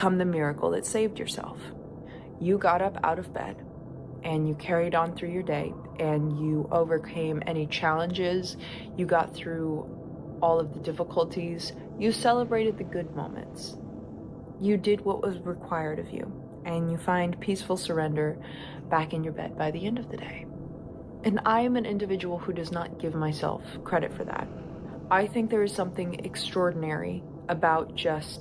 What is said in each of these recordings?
become the miracle that saved yourself. You got up out of bed and you carried on through your day and you overcame any challenges, you got through all of the difficulties, you celebrated the good moments. You did what was required of you, and you find peaceful surrender back in your bed by the end of the day. And I am an individual who does not give myself credit for that. I think there is something extraordinary about just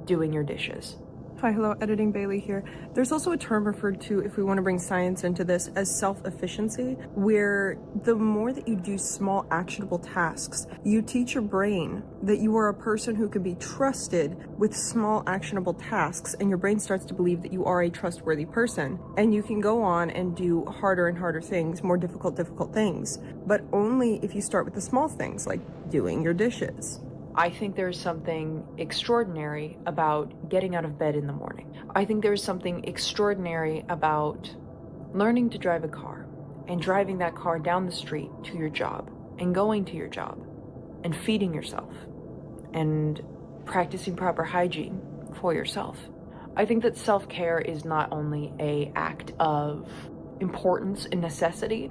doing your dishes. Hi, hello, Editing Bailey here. There's also a term referred to, if we want to bring science into this, as self-efficiency, where the more that you do small actionable tasks, you teach your brain that you are a person who can be trusted with small actionable tasks, and your brain starts to believe that you are a trustworthy person. And you can go on and do harder and harder things, more difficult things, but only if you start with the small things, like doing your dishes. I think there's something extraordinary about getting out of bed in the morning. I think there's something extraordinary about learning to drive a car and driving that car down the street to your job and going to your job and feeding yourself and practicing proper hygiene for yourself. I think that self-care is not only an act of importance and necessity,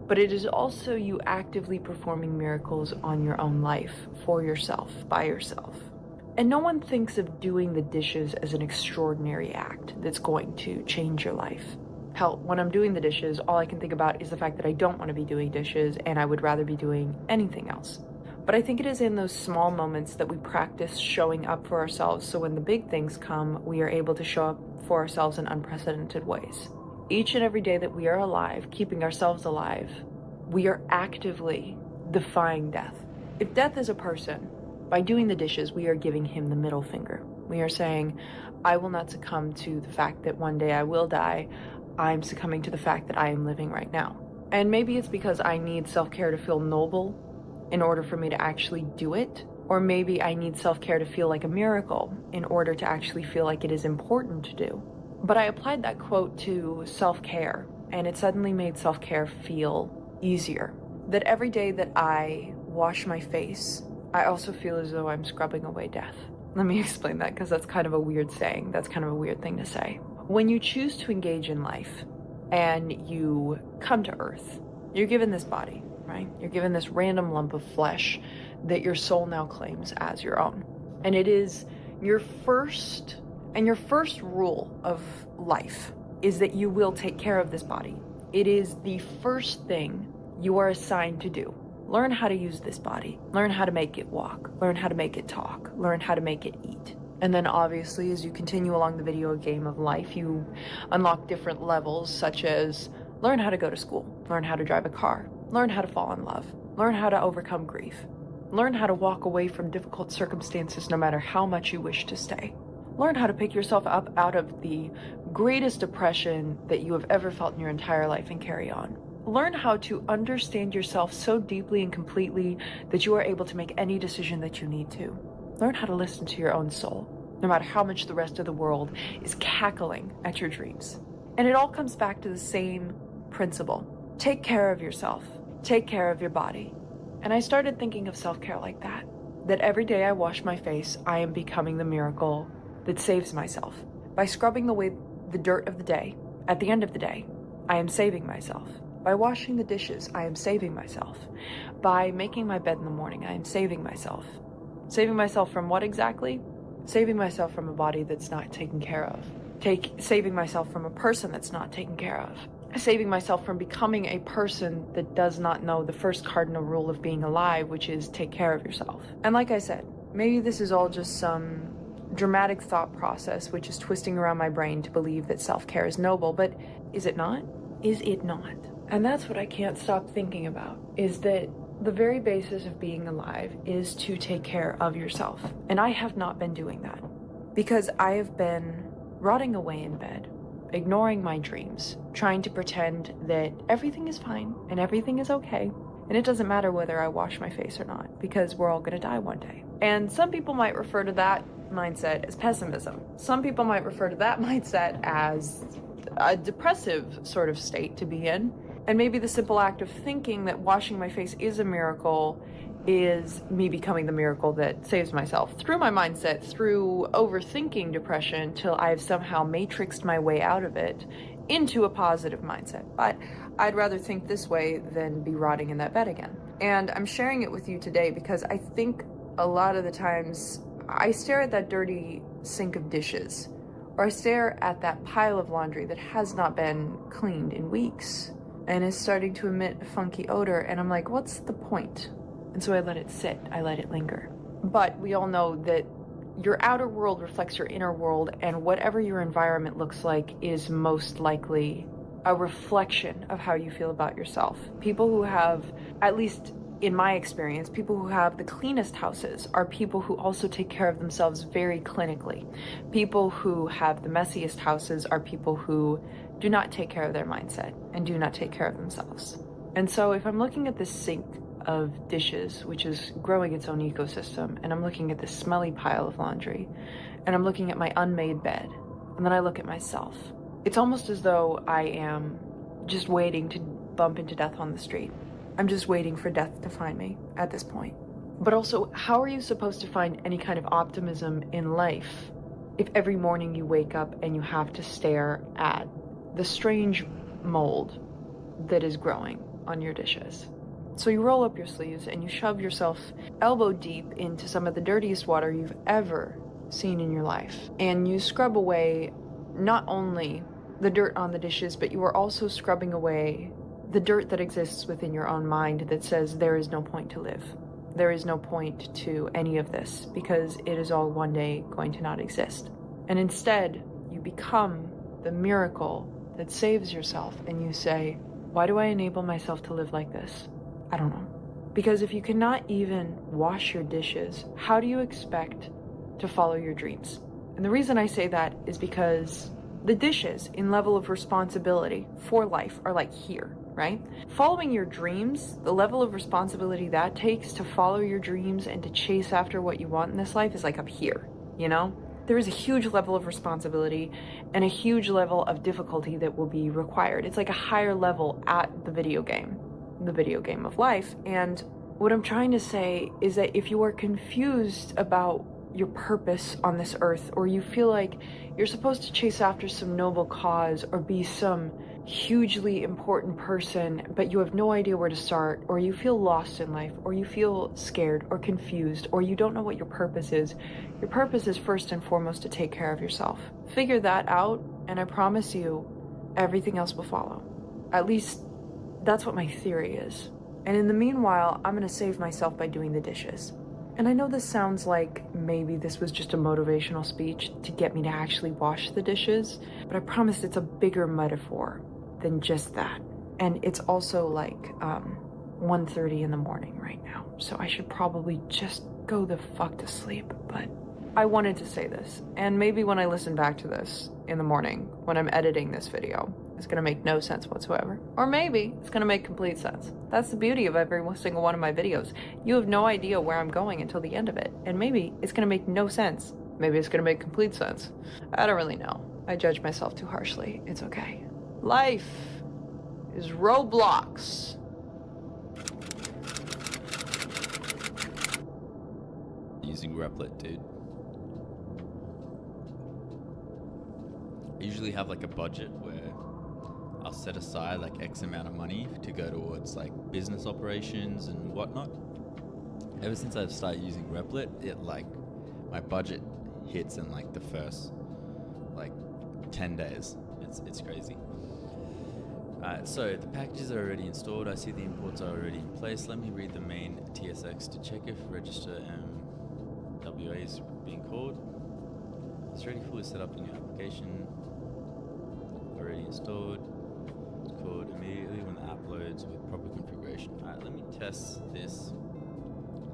but it is also you actively performing miracles on your own life, for yourself, by yourself. And no one thinks of doing the dishes as an extraordinary act that's going to change your life. Hell, when I'm doing the dishes, all I can think about is the fact that I don't want to be doing dishes and I would rather be doing anything else. But I think it is in those small moments that we practice showing up for ourselves, so when the big things come, we are able to show up for ourselves in unprecedented ways. Each and every day that we are alive, keeping ourselves alive, we are actively defying death. If death is a person, by doing the dishes, we are giving him the middle finger. We are saying, I will not succumb to the fact that one day I will die. I'm succumbing to the fact that I am living right now. And maybe it's because I need self-care to feel noble in order for me to actually do it. Or maybe I need self-care to feel like a miracle in order to actually feel like it is important to do. But I applied that quote to self-care, and it suddenly made self-care feel easier. That every day that I wash my face, I also feel as though I'm scrubbing away death. Let me explain that, because that's kind of a weird saying. That's kind of a weird thing to say. When you choose to engage in life and you come to Earth, you're given this body, right? You're given this random lump of flesh that your soul now claims as your own. And it is your first rule of life is that you will take care of this body. It is the first thing you are assigned to do. Learn how to use this body. Learn how to make it walk. Learn how to make it talk. Learn how to make it eat. And then obviously, as you continue along the video game of life, you unlock different levels, such as learn how to go to school, learn how to drive a car, learn how to fall in love, learn how to overcome grief, learn how to walk away from difficult circumstances no matter how much you wish to stay. Learn how to pick yourself up out of the greatest depression that you have ever felt in your entire life and carry on. Learn how to understand yourself so deeply and completely that you are able to make any decision that you need to. Learn how to listen to your own soul, no matter how much the rest of the world is cackling at your dreams. And it all comes back to the same principle. Take care of yourself. Take care of your body. And I started thinking of self-care like that. That every day I wash my face, I am becoming the miracle that saves myself. By scrubbing away the dirt of the day, at the end of the day, I am saving myself. By washing the dishes, I am saving myself. By making my bed in the morning, I am saving myself. Saving myself from what exactly? Saving myself from a body that's not taken care of. Saving myself from a person that's not taken care of. Saving myself from becoming a person that does not know the first cardinal rule of being alive, which is take care of yourself. And like I said, maybe this is all just some dramatic thought process which is twisting around my brain to believe that self-care is noble, but is it not? Is it not? And that's what I can't stop thinking about, is that the very basis of being alive is to take care of yourself. And I have not been doing that because I have been rotting away in bed, ignoring my dreams, trying to pretend that everything is fine and everything is okay. And it doesn't matter whether I wash my face or not, because we're all gonna die one day. And some people might refer to that mindset as pessimism. Some people might refer to that mindset as a depressive sort of state to be in. And maybe the simple act of thinking that washing my face is a miracle is me becoming the miracle that saves myself through my mindset, through overthinking depression till I've somehow matrixed my way out of it into a positive mindset. But I'd rather think this way than be rotting in that bed again. And I'm sharing it with you today because I think a lot of the times I stare at that dirty sink of dishes, or I stare at that pile of laundry that has not been cleaned in weeks and is starting to emit a funky odor, and I'm like, what's the point? And so I let it sit, I let it linger. But we all know that your outer world reflects your inner world, and whatever your environment looks like is most likely a reflection of how you feel about yourself. People who have, at least in my experience, people who have the cleanest houses are people who also take care of themselves very clinically. People who have the messiest houses are people who do not take care of their mindset and do not take care of themselves. And so if I'm looking at this sink of dishes, which is growing its own ecosystem, and I'm looking at this smelly pile of laundry, and I'm looking at my unmade bed, and then I look at myself, it's almost as though I am just waiting to bump into death on the street. I'm just waiting for death to find me at this point. But also, how are you supposed to find any kind of optimism in life if every morning you wake up and you have to stare at the strange mold that is growing on your dishes? So you roll up your sleeves and you shove yourself elbow deep into some of the dirtiest water you've ever seen in your life. And you scrub away not only the dirt on the dishes, but you are also scrubbing away the dirt that exists within your own mind that says there is no point to live. There is no point to any of this because it is all one day going to not exist. And instead, you become the miracle that saves yourself, and you say, why do I enable myself to live like this? I don't know. Because if you cannot even wash your dishes, how do you expect to follow your dreams? And the reason I say that is because the dishes in level of responsibility for life are like here, right? Following your dreams, the level of responsibility that takes to follow your dreams and to chase after what you want in this life is like up here, you know? There is a huge level of responsibility and a huge level of difficulty that will be required. It's like a higher level at the video game of life. And what I'm trying to say is that if you are confused about your purpose on this earth, or you feel like you're supposed to chase after some noble cause or be some hugely important person, but you have no idea where to start, or you feel lost in life, or you feel scared or confused, or you don't know what your purpose is first and foremost to take care of yourself. Figure that out, and I promise you, everything else will follow. At least, that's what my theory is. And in the meanwhile, I'm gonna save myself by doing the dishes. And I know this sounds like maybe this was just a motivational speech to get me to actually wash the dishes, but I promise it's a bigger metaphor than just that. And it's also like 1:30 in the morning right now, so I should probably just go the fuck to sleep. But I wanted to say this, and maybe when I listen back to this in the morning, when I'm editing this video, it's gonna make no sense whatsoever. Or maybe it's gonna make complete sense. That's the beauty of every single one of my videos. You have no idea where I'm going until the end of it. And maybe it's gonna make no sense. Maybe it's gonna make complete sense. I don't really know. I judge myself too harshly. It's okay. Life is Roblox. Using Replit, dude. I usually have like a budget where I'll set aside like X amount of money to go towards like business operations and whatnot. Ever since I've started using Replit, it like my budget hits in like the first like 10 days. It's crazy. Alright, so the packages are already installed. I see the imports are already in place. Let me read the main TSX to check if register MWA is being called. It's already fully set up in your application. Already installed. Called immediately when the app loads with proper configuration. Alright, let me test this.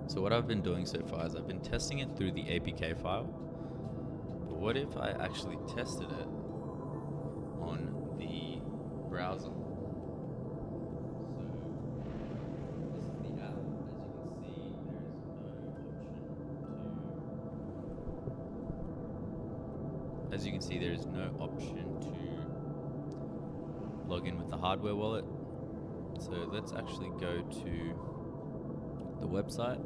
So what I've been doing so far is I've been testing it through the APK file. But what if I actually tested it on the browser? So this is the app. As you can see, there is no option to log in with the hardware wallet. So let's actually go to the website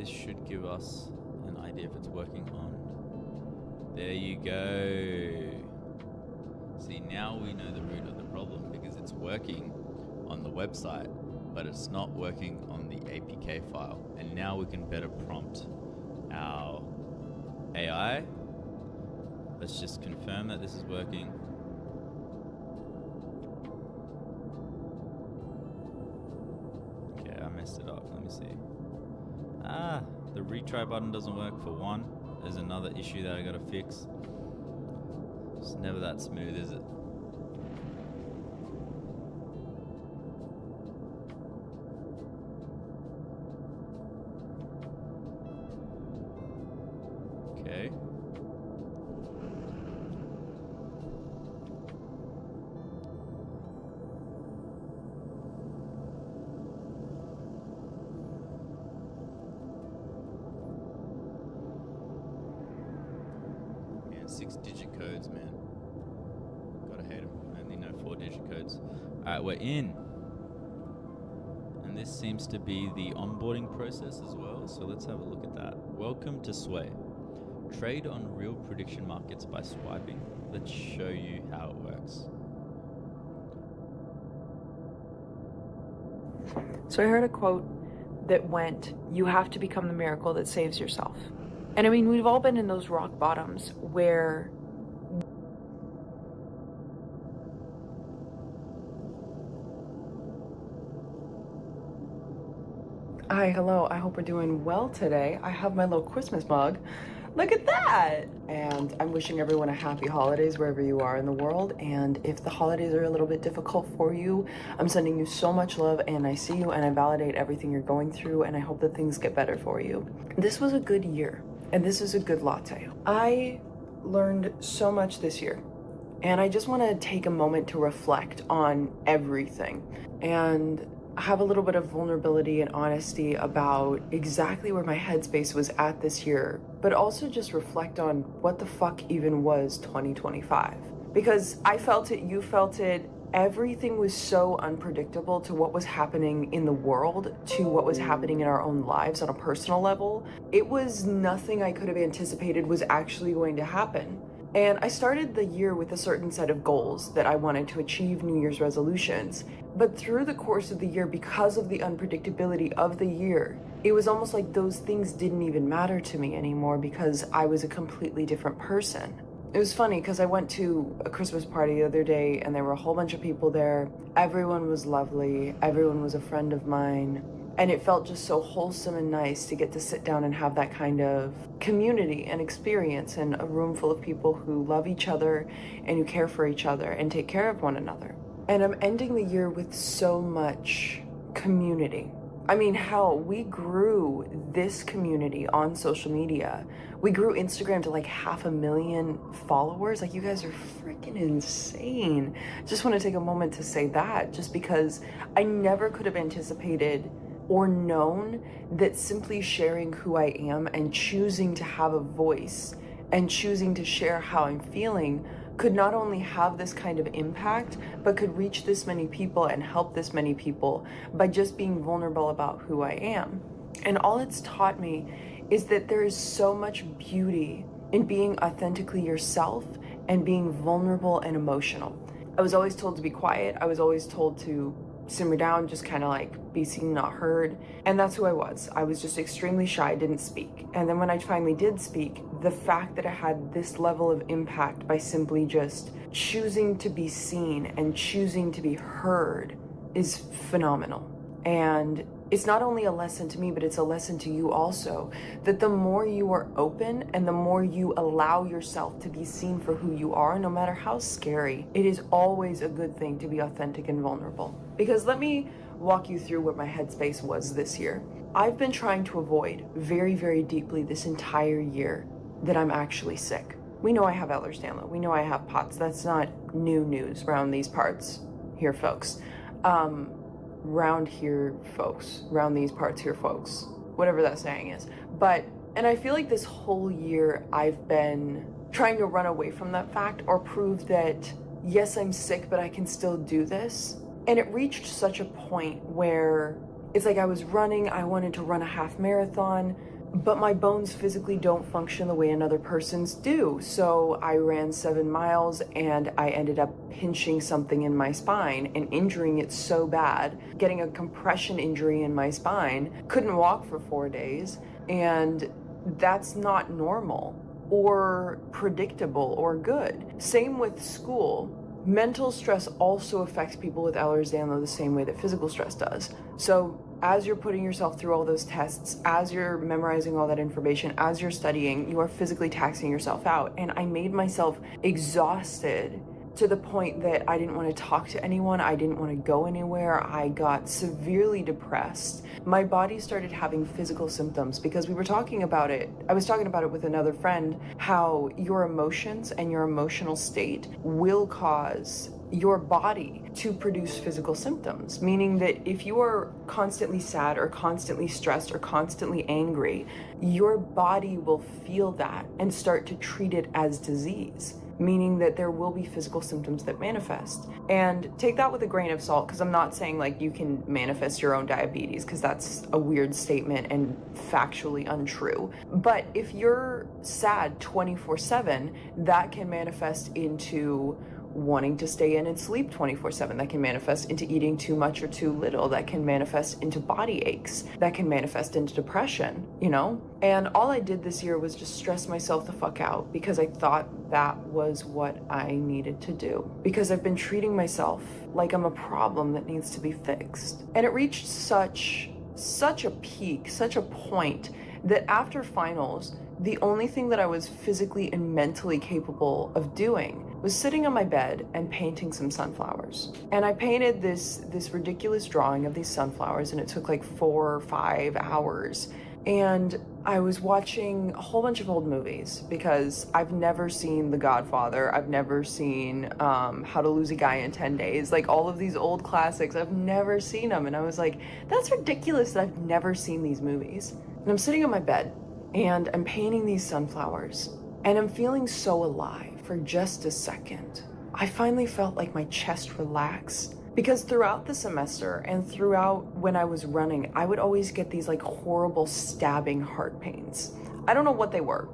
this should give us an idea if it's working on. There you go. See, now we know the root of the problem because it's working on the website, but it's not working on the APK file. And now we can better prompt our AI. Let's just confirm that this is working. Okay, I messed it up. Let me see. The retry button doesn't work for one. There's another issue that I gotta fix. It's never that smooth, is it? Okay. Man, 6-digit codes, man. Gotta hate them. I only know 4-digit codes. Alright, we're in. And this seems to be the onboarding process as well, so let's have a look at that. Welcome to Sway. Trade on real prediction markets by swiping. Let's show you how it works. So I heard a quote that went, "You have to become the miracle that saves yourself." And I mean, we've all been in those rock bottoms where hi, hello, I hope we're doing well today. I have my little Christmas mug. Look at that! And I'm wishing everyone a happy holidays wherever you are in the world. And if the holidays are a little bit difficult for you, I'm sending you so much love, and I see you and I validate everything you're going through, and I hope that things get better for you. This was a good year, and this is a good latte. I learned so much this year, and I just want to take a moment to reflect on everything and have a little bit of vulnerability and honesty about exactly where my headspace was at this year, but also just reflect on what the fuck even was 2025. Because I felt it, you felt it, everything was so unpredictable to what was happening in the world, to what was happening in our own lives on a personal level. It was nothing I could have anticipated was actually going to happen. And I started the year with a certain set of goals that I wanted to achieve, New Year's resolutions. But through the course of the year, because of the unpredictability of the year, it was almost like those things didn't even matter to me anymore because I was a completely different person. It was funny because I went to a Christmas party the other day and there were a whole bunch of people there. Everyone was lovely. Everyone was a friend of mine. And it felt just so wholesome and nice to get to sit down and have that kind of community and experience in a room full of people who love each other and who care for each other and take care of one another. And I'm ending the year with so much community. I mean, hell, we grew this community on social media. We grew Instagram to like 500,000 followers. Like, you guys are freaking insane. Just want to take a moment to say that, just because I never could have anticipated or known that simply sharing who I am and choosing to have a voice and choosing to share how I'm feeling could not only have this kind of impact, but could reach this many people and help this many people by just being vulnerable about who I am. And all it's taught me is that there is so much beauty in being authentically yourself and being vulnerable and emotional. I was always told to be quiet. I was always told to simmer down, just kind of like be seen, not heard. And that's who I was. I was just extremely shy, didn't speak. And then when I finally did speak, the fact that I had this level of impact by simply just choosing to be seen and choosing to be heard is phenomenal. And it's not only a lesson to me, but it's a lesson to you also, that the more you are open and the more you allow yourself to be seen for who you are, no matter how scary, it is always a good thing to be authentic and vulnerable. Because let me walk you through what my headspace was this year. I've been trying to avoid very, very deeply this entire year that I'm actually sick. We know I have Ehlers-Danlos. We know I have POTS. That's not new news around these parts here, folks. Round here, folks. Round these parts here, folks. Whatever that saying is. And I feel like this whole year I've been trying to run away from that fact or prove that, yes, I'm sick, but I can still do this. And it reached such a point where it's like I was running, I wanted to run a half marathon, but my bones physically don't function the way another person's do. So I ran 7 miles and I ended up pinching something in my spine and injuring it so bad, getting a compression injury in my spine, couldn't walk for 4 days, and that's not normal or predictable or good. Same with school. Mental stress also affects people with Ehlers-Danlos the same way that physical stress does. So as you're putting yourself through all those tests, as you're memorizing all that information, as you're studying, you are physically taxing yourself out. And I made myself exhausted to the point that I didn't want to talk to anyone. I didn't want to go anywhere. I got severely depressed. My body started having physical symptoms because we were talking about it. I was talking about it with another friend, how your emotions and your emotional state will cause your body to produce physical symptoms, meaning that if you are constantly sad or constantly stressed or constantly angry, your body will feel that and start to treat it as disease, meaning that there will be physical symptoms that manifest. And take that with a grain of salt, because I'm not saying like you can manifest your own diabetes, because that's a weird statement and factually untrue. But if you're sad 24/7, that can manifest into wanting to stay in and sleep 24/7. That can manifest into eating too much or too little. That can manifest into body aches. That can manifest into depression, you know? And all I did this year was just stress myself the fuck out because I thought that was what I needed to do. Because I've been treating myself like I'm a problem that needs to be fixed. And it reached such a peak, such a point that after finals, the only thing that I was physically and mentally capable of doing was sitting on my bed and painting some sunflowers. And I painted this ridiculous drawing of these sunflowers, and it took like 4 or 5 hours. And I was watching a whole bunch of old movies because I've never seen The Godfather. I've never seen How to Lose a Guy in 10 Days. Like all of these old classics, I've never seen them. And I was like, that's ridiculous that I've never seen these movies. And I'm sitting on my bed and I'm painting these sunflowers and I'm feeling so alive for just a second. I finally felt like my chest relax. Because throughout the semester and throughout when I was running, I would always get these like horrible stabbing heart pains. I don't know what they were.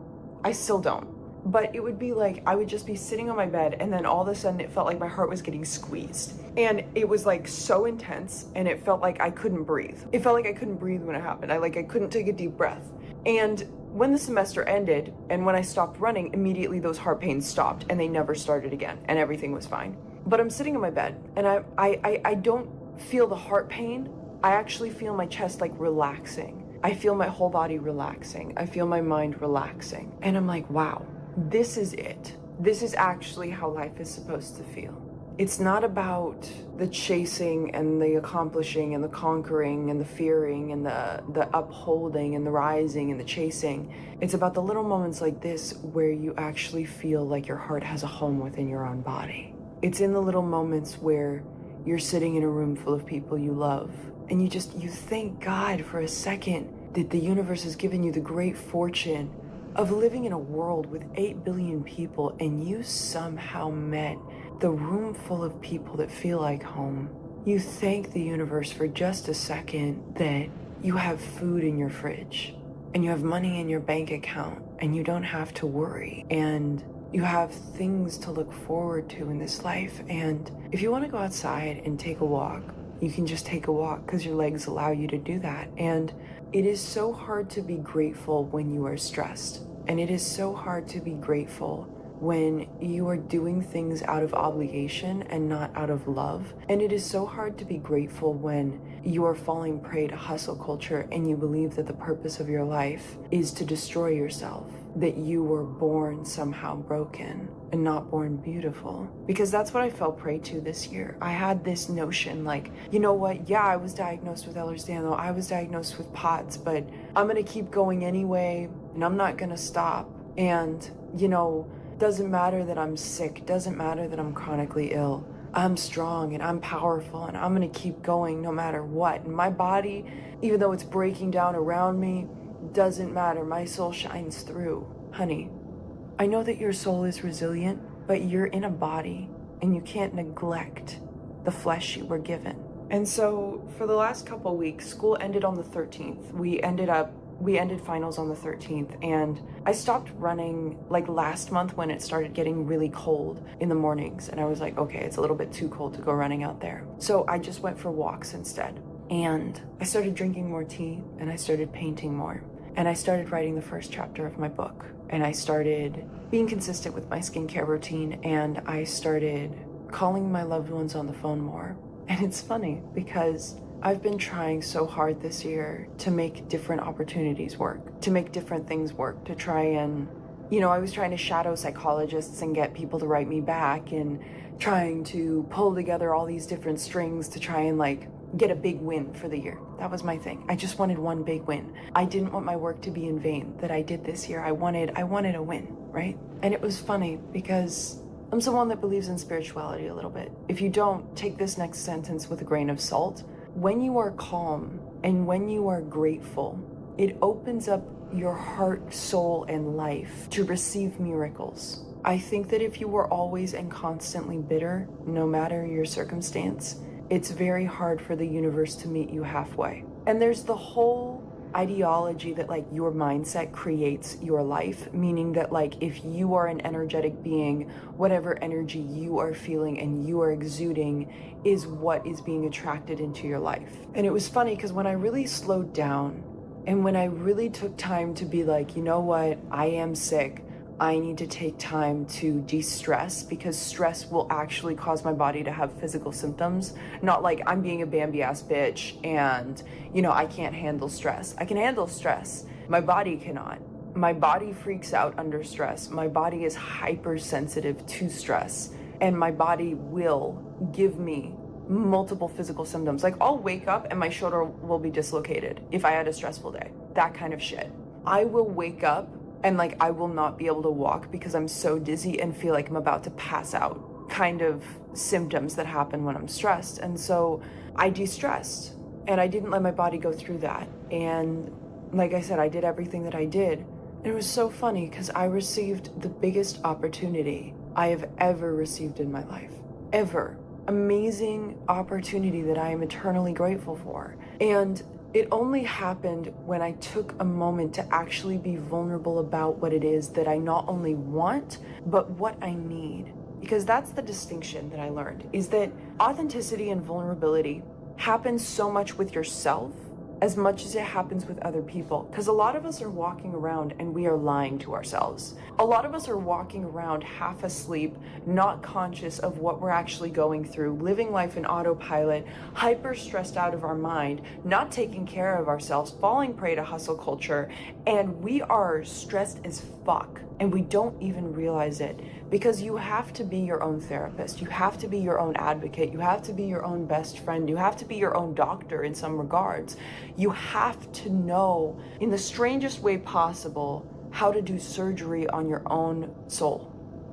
I still don't. But it would be like, I would just be sitting on my bed and then all of a sudden it felt like my heart was getting squeezed. And it was like so intense and it felt like I couldn't breathe. It felt like I couldn't breathe when it happened. I couldn't take a deep breath. And when the semester ended and when I stopped running, immediately those heart pains stopped and they never started again and everything was fine. But I'm sitting on my bed and I don't feel the heart pain. I actually feel my chest like relaxing. I feel my whole body relaxing. I feel my mind relaxing. And I'm like, wow, this is it. This is actually how life is supposed to feel. It's not about the chasing and the accomplishing and the conquering and the fearing and the upholding and the rising and the chasing. It's about the little moments like this where you actually feel like your heart has a home within your own body. It's in the little moments where you're sitting in a room full of people you love and you thank God for a second that the universe has given you the great fortune of living in a world with 8 billion people and you somehow met the room full of people that feel like home. You thank the universe for just a second that you have food in your fridge and you have money in your bank account and you don't have to worry and you have things to look forward to in this life. And if you want to go outside and take a walk, you can just take a walk because your legs allow you to do that. And it is so hard to be grateful when you are stressed. And it is so hard to be grateful when you are doing things out of obligation and not out of love. And it is so hard to be grateful when you are falling prey to hustle culture and you believe that the purpose of your life is to destroy yourself, that you were born somehow broken and not born beautiful. Because that's what I fell prey to this year. I had this notion like, you know what? Yeah, I was diagnosed with Ehlers-Danlos. I was diagnosed with POTS, but I'm going to keep going anyway and I'm not going to stop. And, you know, doesn't matter that I'm sick, doesn't matter that I'm chronically ill. I'm strong and I'm powerful and I'm gonna keep going no matter what. And my body, even though it's breaking down around me, doesn't matter. My soul shines through. Honey, I know that your soul is resilient, but you're in a body and you can't neglect the flesh you were given. And so for the last couple weeks, school ended on the 13th. We ended up we ended finals on the 13th, and I stopped running like last month when it started getting really cold in the mornings, and I was like, okay, it's a little bit too cold to go running out there. So I just went for walks instead. And I started drinking more tea, and I started painting more. And I started writing the first chapter of my book. And I started being consistent with my skincare routine, and I started calling my loved ones on the phone more. And it's funny because I've been trying so hard this year to make different opportunities work, to make different things work, to try and, you know, I was trying to shadow psychologists and get people to write me back, and trying to pull together all these different strings to try and like get a big win for the year. That was my thing. I just wanted one big win. I didn't want my work to be in vain that I did this year. I wanted a win, right? And it was funny because I'm someone that believes in spirituality a little bit. If you don't, take this next sentence with a grain of salt. When you are calm and when you are grateful, it opens up your heart, soul, and life to receive miracles. I think that if you were always and constantly bitter, no matter your circumstance, it's very hard for the universe to meet you halfway. And there's the whole ideology that like your mindset creates your life, meaning that like if you are an energetic being, whatever energy you are feeling and you are exuding is what is being attracted into your life. And it was funny because when I really slowed down and when I really took time to be like, you know what, I am sick, I need to take time to de-stress, because stress will actually cause my body to have physical symptoms. Not like I'm being a Bambi-ass bitch and, you know, I can't handle stress. I can handle stress. My body cannot. My body freaks out under stress. My body is hypersensitive to stress. And my body will give me multiple physical symptoms. Like I'll wake up and my shoulder will be dislocated if I had a stressful day. That kind of shit. I will wake up and like I will not be able to walk because I'm so dizzy and feel like I'm about to pass out, kind of symptoms that happen when I'm stressed. And so I de-stressed and I didn't let my body go through that. And like I said, I did everything that I did. And it was so funny because I received the biggest opportunity I have ever received in my life, ever. Amazing opportunity that I am eternally grateful for. And it only happened when I took a moment to actually be vulnerable about what it is that I not only want, but what I need. Because that's the distinction that I learned, is that authenticity and vulnerability happens so much with yourself as much as it happens with other people. Because a lot of us are walking around and we are lying to ourselves. A lot of us are walking around half asleep, not conscious of what we're actually going through, living life in autopilot, hyper stressed out of our mind, not taking care of ourselves, falling prey to hustle culture, and we are stressed as fuck. And we don't even realize it, because you have to be your own therapist. You have to be your own advocate. You have to be your own best friend. You have to be your own doctor in some regards. You have to know in the strangest way possible how to do surgery on your own soul.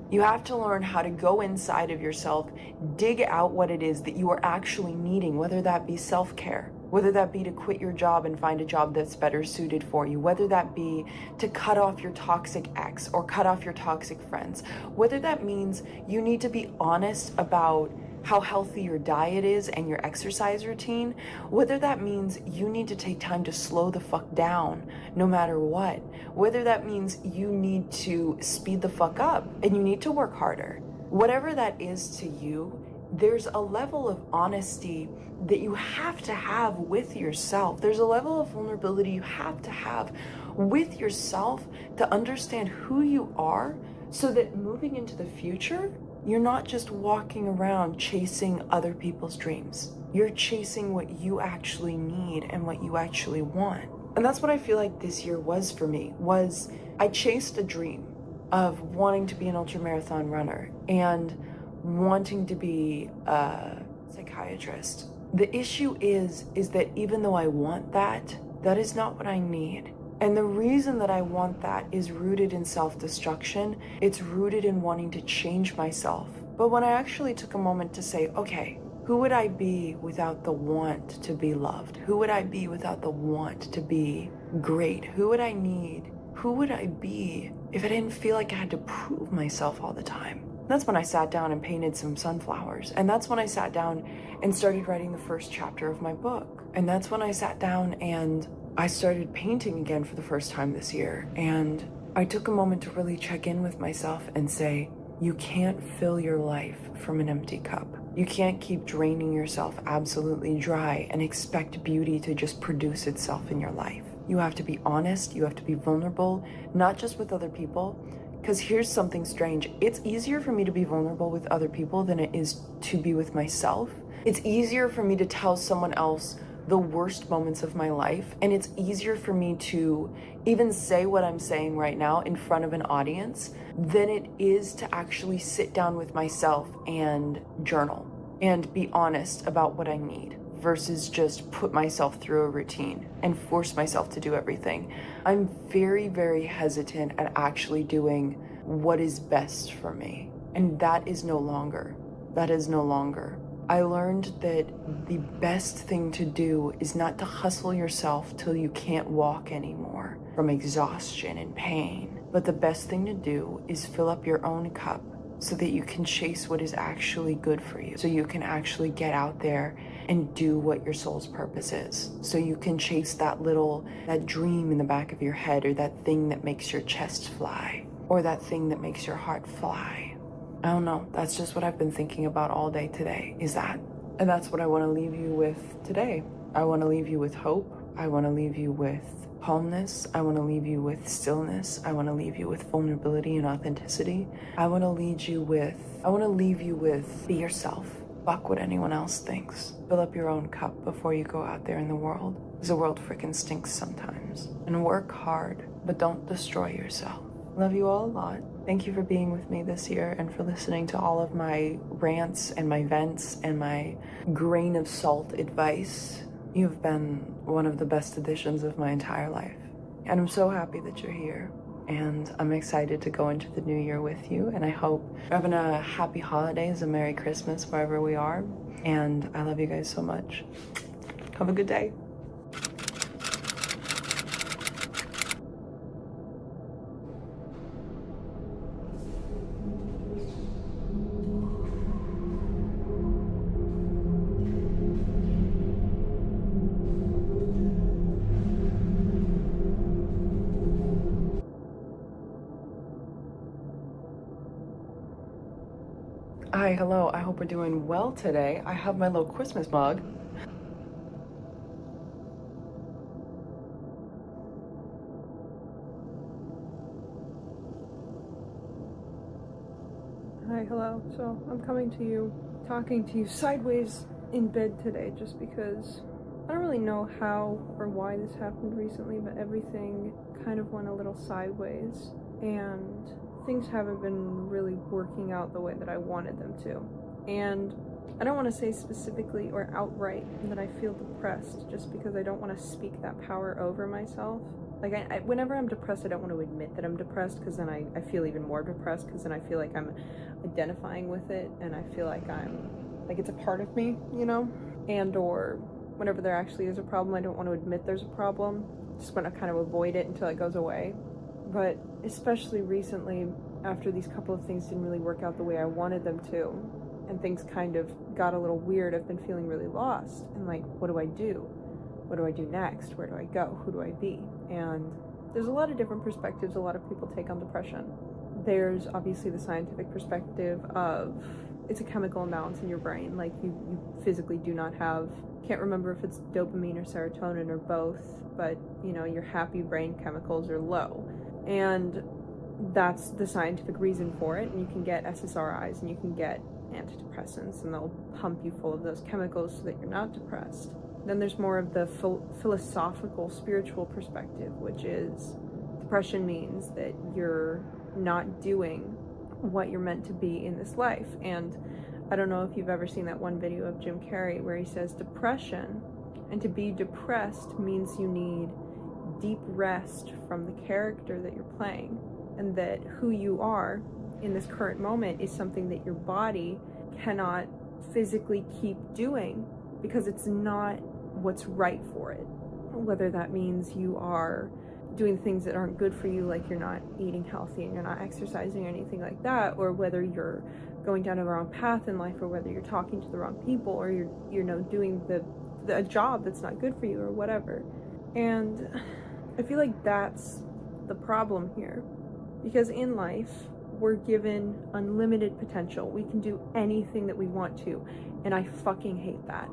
You have to learn how to go inside of yourself, dig out what it is that you are actually needing, whether that be self-care, whether that be to quit your job and find a job that's better suited for you, whether that be to cut off your toxic ex or cut off your toxic friends, whether that means you need to be honest about how healthy your diet is and your exercise routine, whether that means you need to take time to slow the fuck down no matter what, whether that means you need to speed the fuck up and you need to work harder. Whatever that is to you, there's a level of honesty that you have to have with yourself. There's a level of vulnerability you have to have with yourself to understand who you are, so that moving into the future, you're not just walking around chasing other people's dreams. You're chasing what you actually need and what you actually want. And that's what I feel like this year was for me, was I chased a dream of wanting to be an ultramarathon runner and wanting to be a psychiatrist. The issue is that even though I want that, that is not what I need. And the reason that I want that is rooted in self-destruction. It's rooted in wanting to change myself. But when I actually took a moment to say, okay, who would I be without the want to be loved? Who would I be without the want to be great? Who would I need? Who would I be if I didn't feel like I had to prove myself all the time? That's when I sat down and painted some sunflowers. And that's when I sat down and started writing the first chapter of my book. And that's when I sat down and I started painting again for the first time this year, and I took a moment to really check in with myself and say, you can't fill your life from an empty cup. You can't keep draining yourself absolutely dry and expect beauty to just produce itself in your life. You have to be honest, you have to be vulnerable, not just with other people, because here's something strange. It's easier for me to be vulnerable with other people than it is to be with myself. It's easier for me to tell someone else the worst moments of my life, and it's easier for me to even say what I'm saying right now in front of an audience than it is to actually sit down with myself and journal and be honest about what I need versus just put myself through a routine and force myself to do everything. I'm very, very hesitant at actually doing what is best for me, and that is no longer. I learned that the best thing to do is not to hustle yourself till you can't walk anymore from exhaustion and pain, but the best thing to do is fill up your own cup so that you can chase what is actually good for you, so you can actually get out there and do what your soul's purpose is, so you can chase that dream in the back of your head, or that thing that makes your chest fly, or that thing that makes your heart fly. I don't know, that's just what I've been thinking about all day today, is that. And that's what I want to leave you with today. I want to leave you with hope. I want to leave you with calmness. I want to leave you with stillness. I want to leave you with vulnerability and authenticity. I want to leave you with be yourself. Fuck what anyone else thinks. Fill up your own cup before you go out there in the world, because the world freaking stinks sometimes. And work hard, but don't destroy yourself. Love you all a lot. Thank you for being with me this year and for listening to all of my rants and my vents and my grain of salt advice. You've been one of the best additions of my entire life. And I'm so happy that you're here. And I'm excited to go into the new year with you. And I hope you're having a happy holidays, a Merry Christmas wherever we are. And I love you guys so much. Have a good day. Hi, hello, I hope we're doing well today. I have my little Christmas mug. Hi, hello. So I'm coming to you, talking to you sideways in bed today, just because I don't really know how or why this happened recently, but everything kind of went a little sideways, and things haven't been really working out the way that I wanted them to. And I don't want to say specifically or outright that I feel depressed, just because I don't want to speak that power over myself. Like, whenever I'm depressed, I don't want to admit that I'm depressed, because then I feel even more depressed, because then I feel like I'm identifying with it, and I feel like it's a part of me, you know? And or whenever there actually is a problem, I don't want to admit there's a problem. Just want to kind of avoid it until it goes away. But especially recently, after these couple of things didn't really work out the way I wanted them to, and things kind of got a little weird, I've been feeling really lost. And like, what do I do? What do I do next? Where do I go? Who do I be? And there's a lot of different perspectives a lot of people take on depression. There's obviously the scientific perspective of it's a chemical imbalance in your brain. Like, you physically do not have, can't remember if it's dopamine or serotonin or both, but you know, your happy brain chemicals are low. And that's the scientific reason for it. And you can get SSRIs and you can get antidepressants, and they'll pump you full of those chemicals so that you're not depressed. Then there's more of the philosophical, spiritual perspective, which is depression means that you're not doing what you're meant to be in this life. And I don't know if you've ever seen that one video of Jim Carrey where he says depression, and to be depressed means you need deep rest from the character that you're playing, and that who you are in this current moment is something that your body cannot physically keep doing because it's not what's right for it. Whether that means you are doing things that aren't good for you, like you're not eating healthy and you're not exercising or anything like that, or whether you're going down the wrong path in life, or whether you're talking to the wrong people, or you're doing a job that's not good for you or whatever. And I feel like that's the problem here. Because in life, we're given unlimited potential. We can do anything that we want to. And I fucking hate that.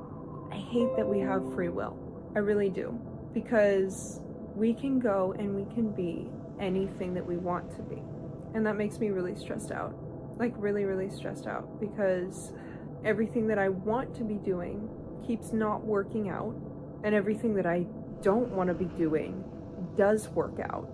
I hate that we have free will. I really do. Because we can go and we can be anything that we want to be. And that makes me really stressed out. Like really, really stressed out. Because everything that I want to be doing keeps not working out. And everything that I don't want to be doing does work out.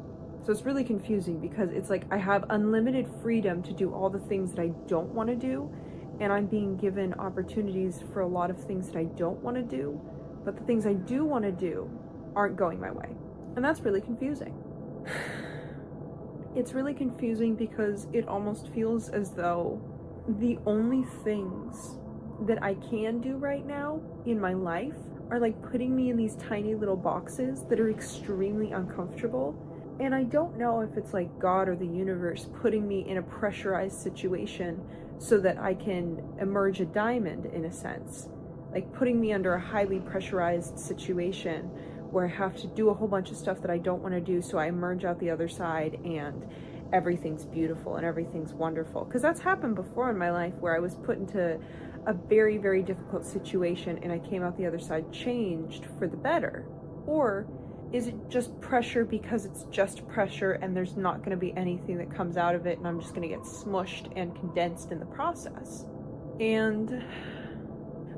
So it's really confusing because it's like I have unlimited freedom to do all the things that I don't want to do, and I'm being given opportunities for a lot of things that I don't want to do, but the things I do want to do aren't going my way. And that's really confusing. It's really confusing because it almost feels as though the only things that I can do right now in my life are like putting me in these tiny little boxes that are extremely uncomfortable. And I don't know if it's like God or the universe putting me in a pressurized situation so that I can emerge a diamond in a sense. Like putting me under a highly pressurized situation where I have to do a whole bunch of stuff that I don't want to do, so I emerge out the other side and everything's beautiful and everything's wonderful. Because that's happened before in my life where I was put into a very, very difficult situation and I came out the other side changed for the better. Or is it just pressure because it's just pressure and there's not going to be anything that comes out of it and I'm just going to get smushed and condensed in the process? And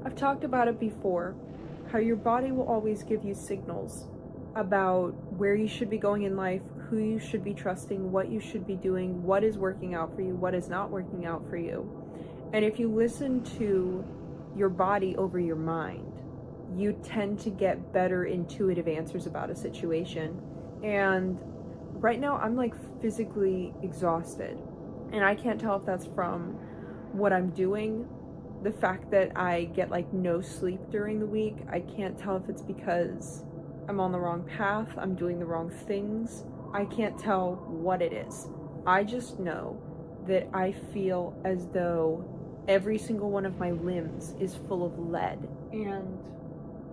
I've talked about it before, how your body will always give you signals about where you should be going in life, who you should be trusting, what you should be doing, what is working out for you, what is not working out for you. And if you listen to your body over your mind, you tend to get better intuitive answers about a situation. And right now I'm like physically exhausted, and I can't tell if that's from what I'm doing, the fact that I get like no sleep during the week. I can't tell if it's because I'm on the wrong path, I'm doing the wrong things. I can't tell what it is. I just know that I feel as though every single one of my limbs is full of lead, and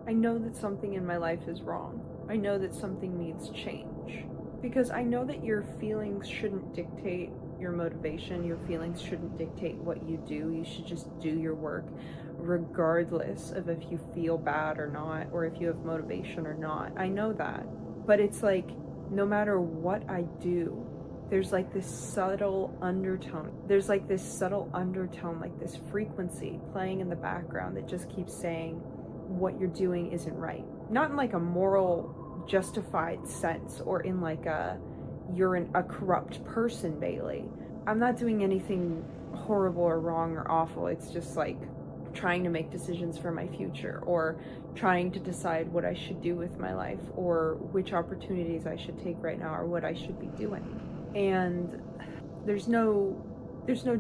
I know that something in my life is wrong. I know that something needs change. Because I know that your feelings shouldn't dictate your motivation. Your feelings shouldn't dictate what you do. You should just do your work regardless of if you feel bad or not, or if you have motivation or not. I know that. But it's like, no matter what I do, there's like this subtle undertone. There's like this subtle undertone, like this frequency playing in the background that just keeps saying, what you're doing isn't right. Not in like a moral justified sense or in like you're a corrupt person, Bailey. I'm not doing anything horrible or wrong or awful. It's just like trying to make decisions for my future, or trying to decide what I should do with my life, or which opportunities I should take right now, or what I should be doing. And there's no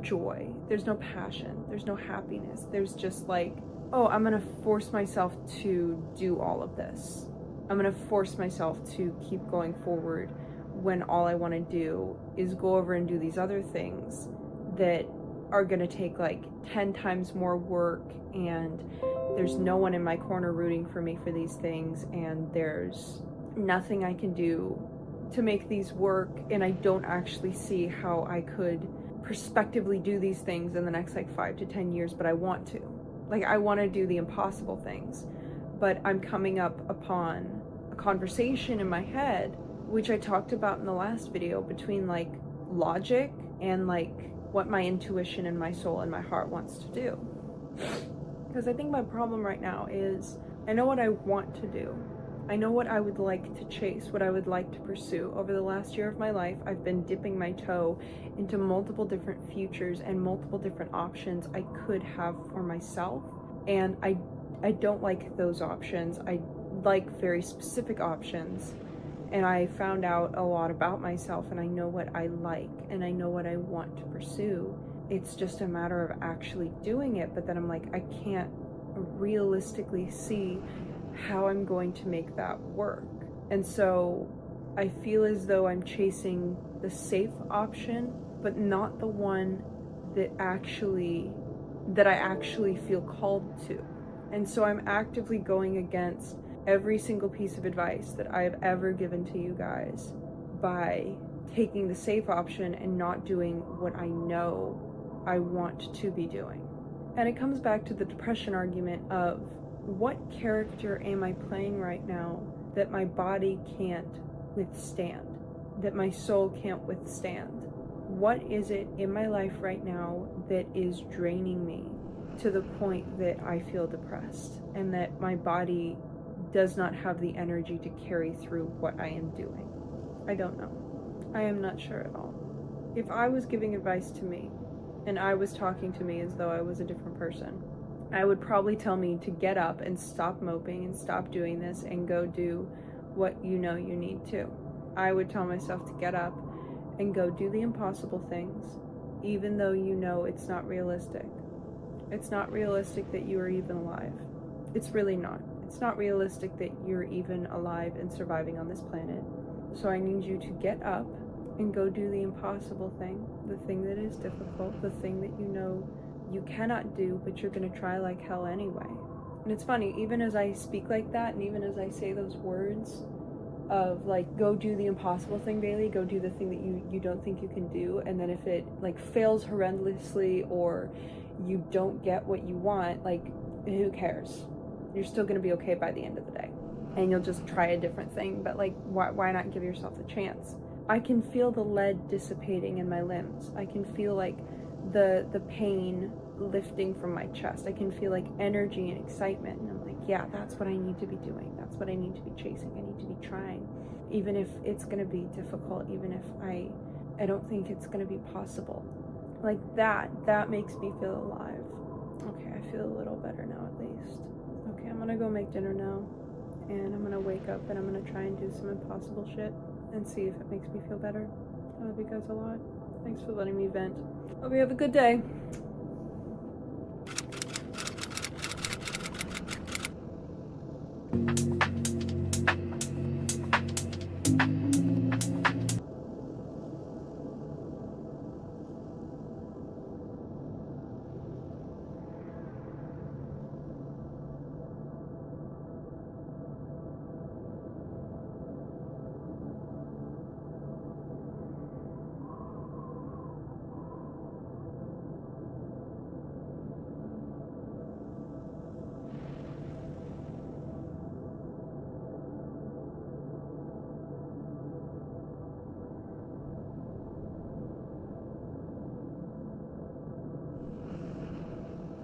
joy, there's no passion, there's no happiness. There's just like, oh, I'm gonna force myself to do all of this. I'm gonna force myself to keep going forward when all I wanna do is go over and do these other things that are gonna take like 10 times more work, and there's no one in my corner rooting for me for these things, and there's nothing I can do to make these work, and I don't actually see how I could prospectively do these things in the next like 5 to 10 years, but I want to. Like, I want to do the impossible things, but I'm coming up upon a conversation in my head, which I talked about in the last video, between like logic and like what my intuition and my soul and my heart wants to do. Because I think my problem right now is I know what I want to do. I know what I would like to chase, what I would like to pursue. Over the last year of my life, I've been dipping my toe into multiple different futures and multiple different options I could have for myself. And I don't like those options. I like very specific options. And I found out a lot about myself, and I know what I like, and I know what I want to pursue. It's just a matter of actually doing it. But then I'm like, I can't realistically see how I'm going to make that work. And so I feel as though I'm chasing the safe option, but not the one that I actually feel called to. And so I'm actively going against every single piece of advice that I have ever given to you guys by taking the safe option and not doing what I know I want to be doing. And it comes back to the depression argument of, what character am I playing right now that my body can't withstand, that my soul can't withstand? What is it in my life right now that is draining me to the point that I feel depressed and that my body does not have the energy to carry through what I am doing? I don't know. I am not sure at all. If I was giving advice to me and I was talking to me as though I was a different person, I would probably tell me to get up and stop moping and stop doing this and go do what you know you need to. I would tell myself to get up and go do the impossible things, even though you know it's not realistic. It's not realistic that you are even alive. It's really not. It's not realistic that you're even alive and surviving on this planet. So I need you to get up and go do the impossible thing, the thing that is difficult, the thing that you know you cannot do, but you're gonna try like hell anyway. And it's funny, even as I speak like that, and even as I say those words of like, go do the impossible thing, Bailey, go do the thing that you don't think you can do, and then if it like fails horrendously or you don't get what you want, like, who cares? You're still gonna be okay by the end of the day. And you'll just try a different thing, but like, why not give yourself a chance? I can feel the lead dissipating in my limbs. I can feel like the pain lifting from my chest. I can feel like energy and excitement, and I'm like, yeah, that's what I need to be doing. That's what I need to be chasing. I need to be trying, even if it's gonna be difficult, even if I don't think it's gonna be possible. Like that makes me feel alive. Okay, I feel a little better now at least. Okay, I'm gonna go make dinner now, and I'm gonna wake up and I'm gonna try and do some impossible shit and see if it makes me feel better. I love you guys a lot. Thanks for letting me vent. Hope you have a good day.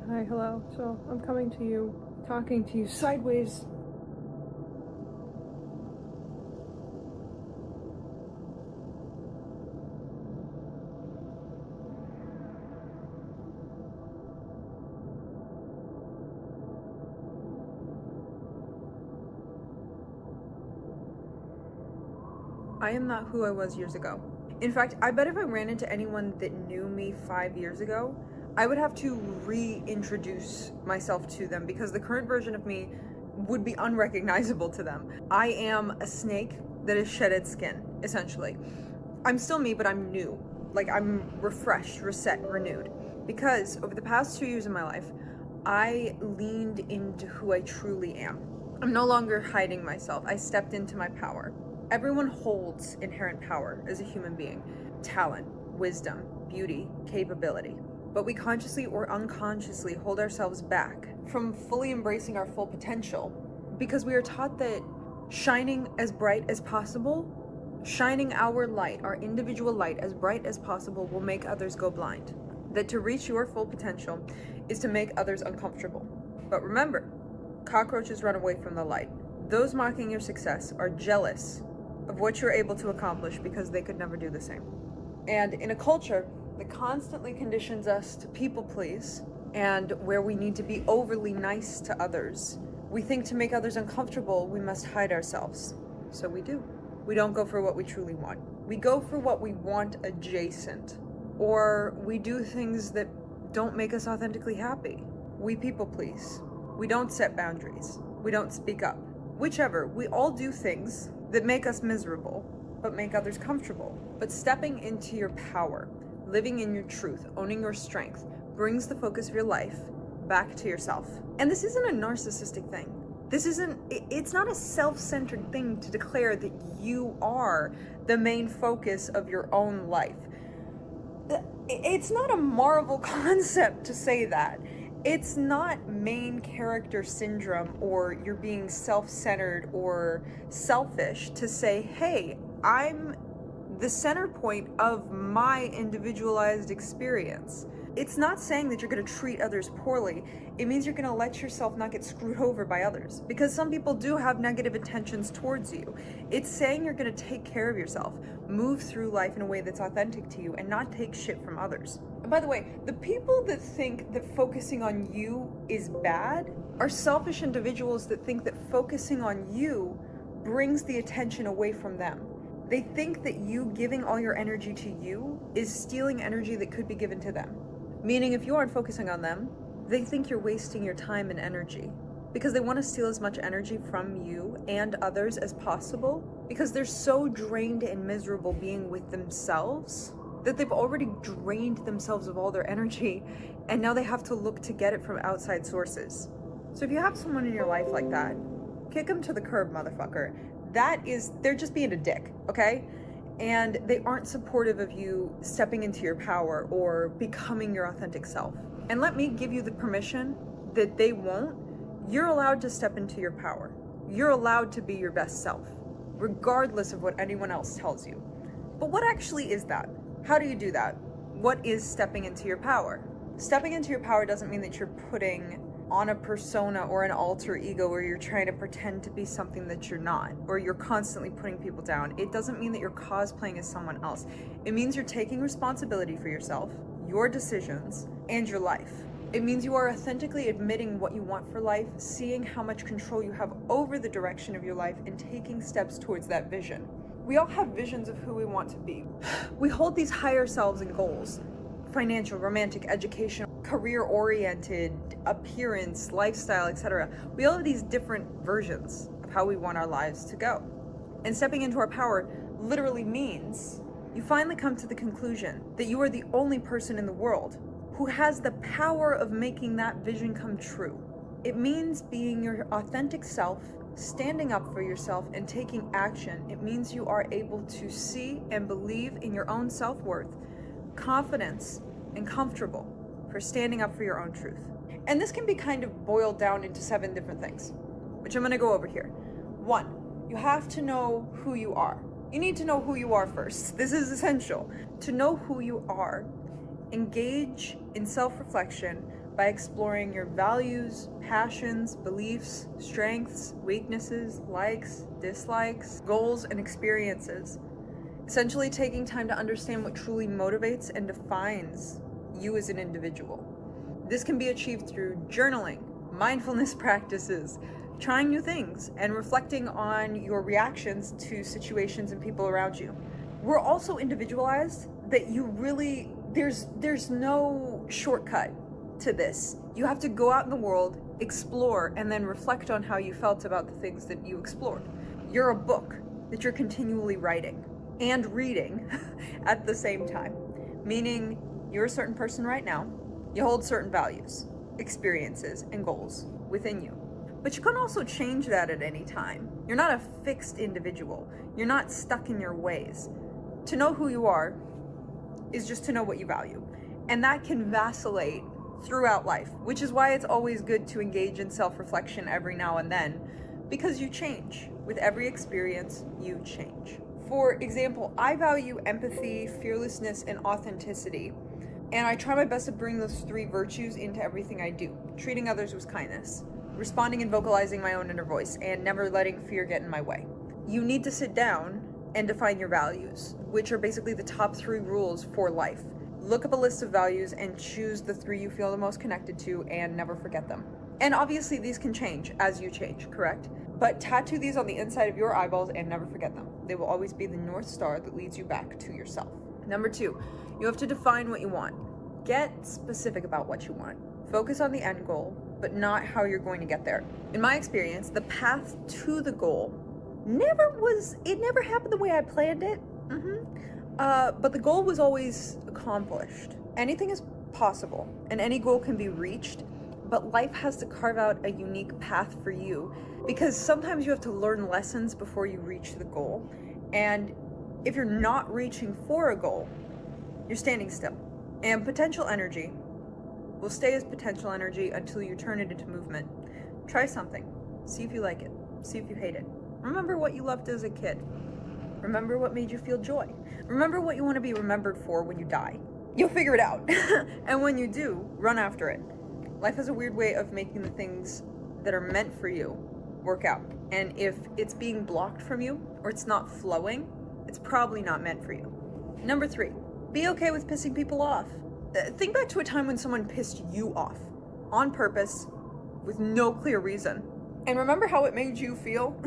Hi, hello. So I'm coming to you, talking to you sideways. I am not who I was years ago. In fact, I bet if I ran into anyone that knew me 5 years ago, I would have to reintroduce myself to them because the current version of me would be unrecognizable to them. I am a snake that has shed its skin, essentially. I'm still me, but I'm new. Like, I'm refreshed, reset, renewed. Because over the past 2 years of my life, I leaned into who I truly am. I'm no longer hiding myself. I stepped into my power. Everyone holds inherent power as a human being. Talent, wisdom, beauty, capability. But we consciously or unconsciously hold ourselves back from fully embracing our full potential because we are taught that shining as bright as possible, shining our light, our individual light as bright as possible will make others go blind. That to reach your full potential is to make others uncomfortable. But remember, cockroaches run away from the light. Those mocking your success are jealous of what you're able to accomplish because they could never do the same. And in a culture that constantly conditions us to people please, and where we need to be overly nice to others, we think to make others uncomfortable, we must hide ourselves. So we do. We don't go for what we truly want. We go for what we want adjacent, or we do things that don't make us authentically happy. We people please. We don't set boundaries. We don't speak up. Whichever, we all do things that make us miserable, but make others comfortable. But stepping into your power, living in your truth, owning your strength, brings the focus of your life back to yourself. And this isn't a narcissistic thing. It's not a self-centered thing to declare that you are the main focus of your own life. It's not a Marvel concept to say that. It's not main character syndrome or you're being self-centered or selfish to say, hey, I'm the center point of my individualized experience. It's not saying that you're going to treat others poorly. It means you're going to let yourself not get screwed over by others, because some people do have negative intentions towards you. It's saying you're going to take care of yourself, move through life in a way that's authentic to you, and not take shit from others. And by the way, the people that think that focusing on you is bad are selfish individuals that think that focusing on you brings the attention away from them. They think that you giving all your energy to you is stealing energy that could be given to them. Meaning if you aren't focusing on them, they think you're wasting your time and energy, because they want to steal as much energy from you and others as possible, because they're so drained and miserable being with themselves that they've already drained themselves of all their energy, and now they have to look to get it from outside sources. So if you have someone in your life like that, kick them to the curb, motherfucker. They're just being a dick, okay? And they aren't supportive of you stepping into your power or becoming your authentic self. And let me give you the permission that they won't. You're allowed to step into your power. You're allowed to be your best self, regardless of what anyone else tells you. But what actually is that? How do you do that? What is stepping into your power? Stepping into your power doesn't mean that you're putting on a persona or an alter ego where you're trying to pretend to be something that you're not, or you're constantly putting people down. It doesn't mean that you're cosplaying as someone else. It means you're taking responsibility for yourself, your decisions, and your life. It means you are authentically admitting what you want for life, seeing how much control you have over the direction of your life, and taking steps towards that vision. We all have visions of who we want to be. We hold these higher selves and goals: financial, romantic, educational, career-oriented, appearance, lifestyle, etc. We all have these different versions of how we want our lives to go. And stepping into our power literally means you finally come to the conclusion that you are the only person in the world who has the power of making that vision come true. It means being your authentic self, standing up for yourself, and taking action. It means you are able to see and believe in your own self-worth, confidence, and comfortable for standing up for your own truth. And this can be kind of boiled down into 7 different things, which I'm going to go over here. 1, you have to know who you are. You need to know who you are first. This is essential. To know who you are, engage in self-reflection by exploring your values, passions, beliefs, strengths, weaknesses, likes, dislikes, goals, and experiences. Essentially taking time to understand what truly motivates and defines you as an individual. This can be achieved through journaling, mindfulness practices, trying new things, and reflecting on your reactions to situations and people around you. We're also individualized that you really, there's no shortcut to this. You have to go out in the world, explore, and then reflect on how you felt about the things that you explored. You're a book that you're continually writing and reading at the same time, meaning you're a certain person right now. You hold certain values, experiences, and goals within you. But you can also change that at any time. You're not a fixed individual. You're not stuck in your ways. To know who you are is just to know what you value. And that can vacillate throughout life, which is why it's always good to engage in self-reflection every now and then, because you change. With every experience, you change. For example, I value empathy, fearlessness, and authenticity. And I try my best to bring those 3 virtues into everything I do. Treating others with kindness, responding and vocalizing my own inner voice, and never letting fear get in my way. You need to sit down and define your values, which are basically the top 3 rules for life. Look up a list of values and choose the 3 you feel the most connected to, and never forget them. And obviously these can change as you change, correct? But tattoo these on the inside of your eyeballs and never forget them. They will always be the North Star that leads you back to yourself. Number 2, you have to define what you want. Get specific about what you want. Focus on the end goal, but not how you're going to get there. In my experience, the path to the goal never happened the way I planned it. But the goal was always accomplished. Anything is possible, and any goal can be reached, but life has to carve out a unique path for you, because sometimes you have to learn lessons before you reach the goal. And if you're not reaching for a goal, you're standing still. And potential energy will stay as potential energy until you turn it into movement. Try something. See if you like it. See if you hate it. Remember what you loved as a kid. Remember what made you feel joy. Remember what you want to be remembered for when you die. You'll figure it out. And when you do, run after it. Life has a weird way of making the things that are meant for you work out. And if it's being blocked from you or it's not flowing, it's probably not meant for you. Number 3, be okay with pissing people off. Think back to a time when someone pissed you off on purpose with no clear reason. And remember how it made you feel?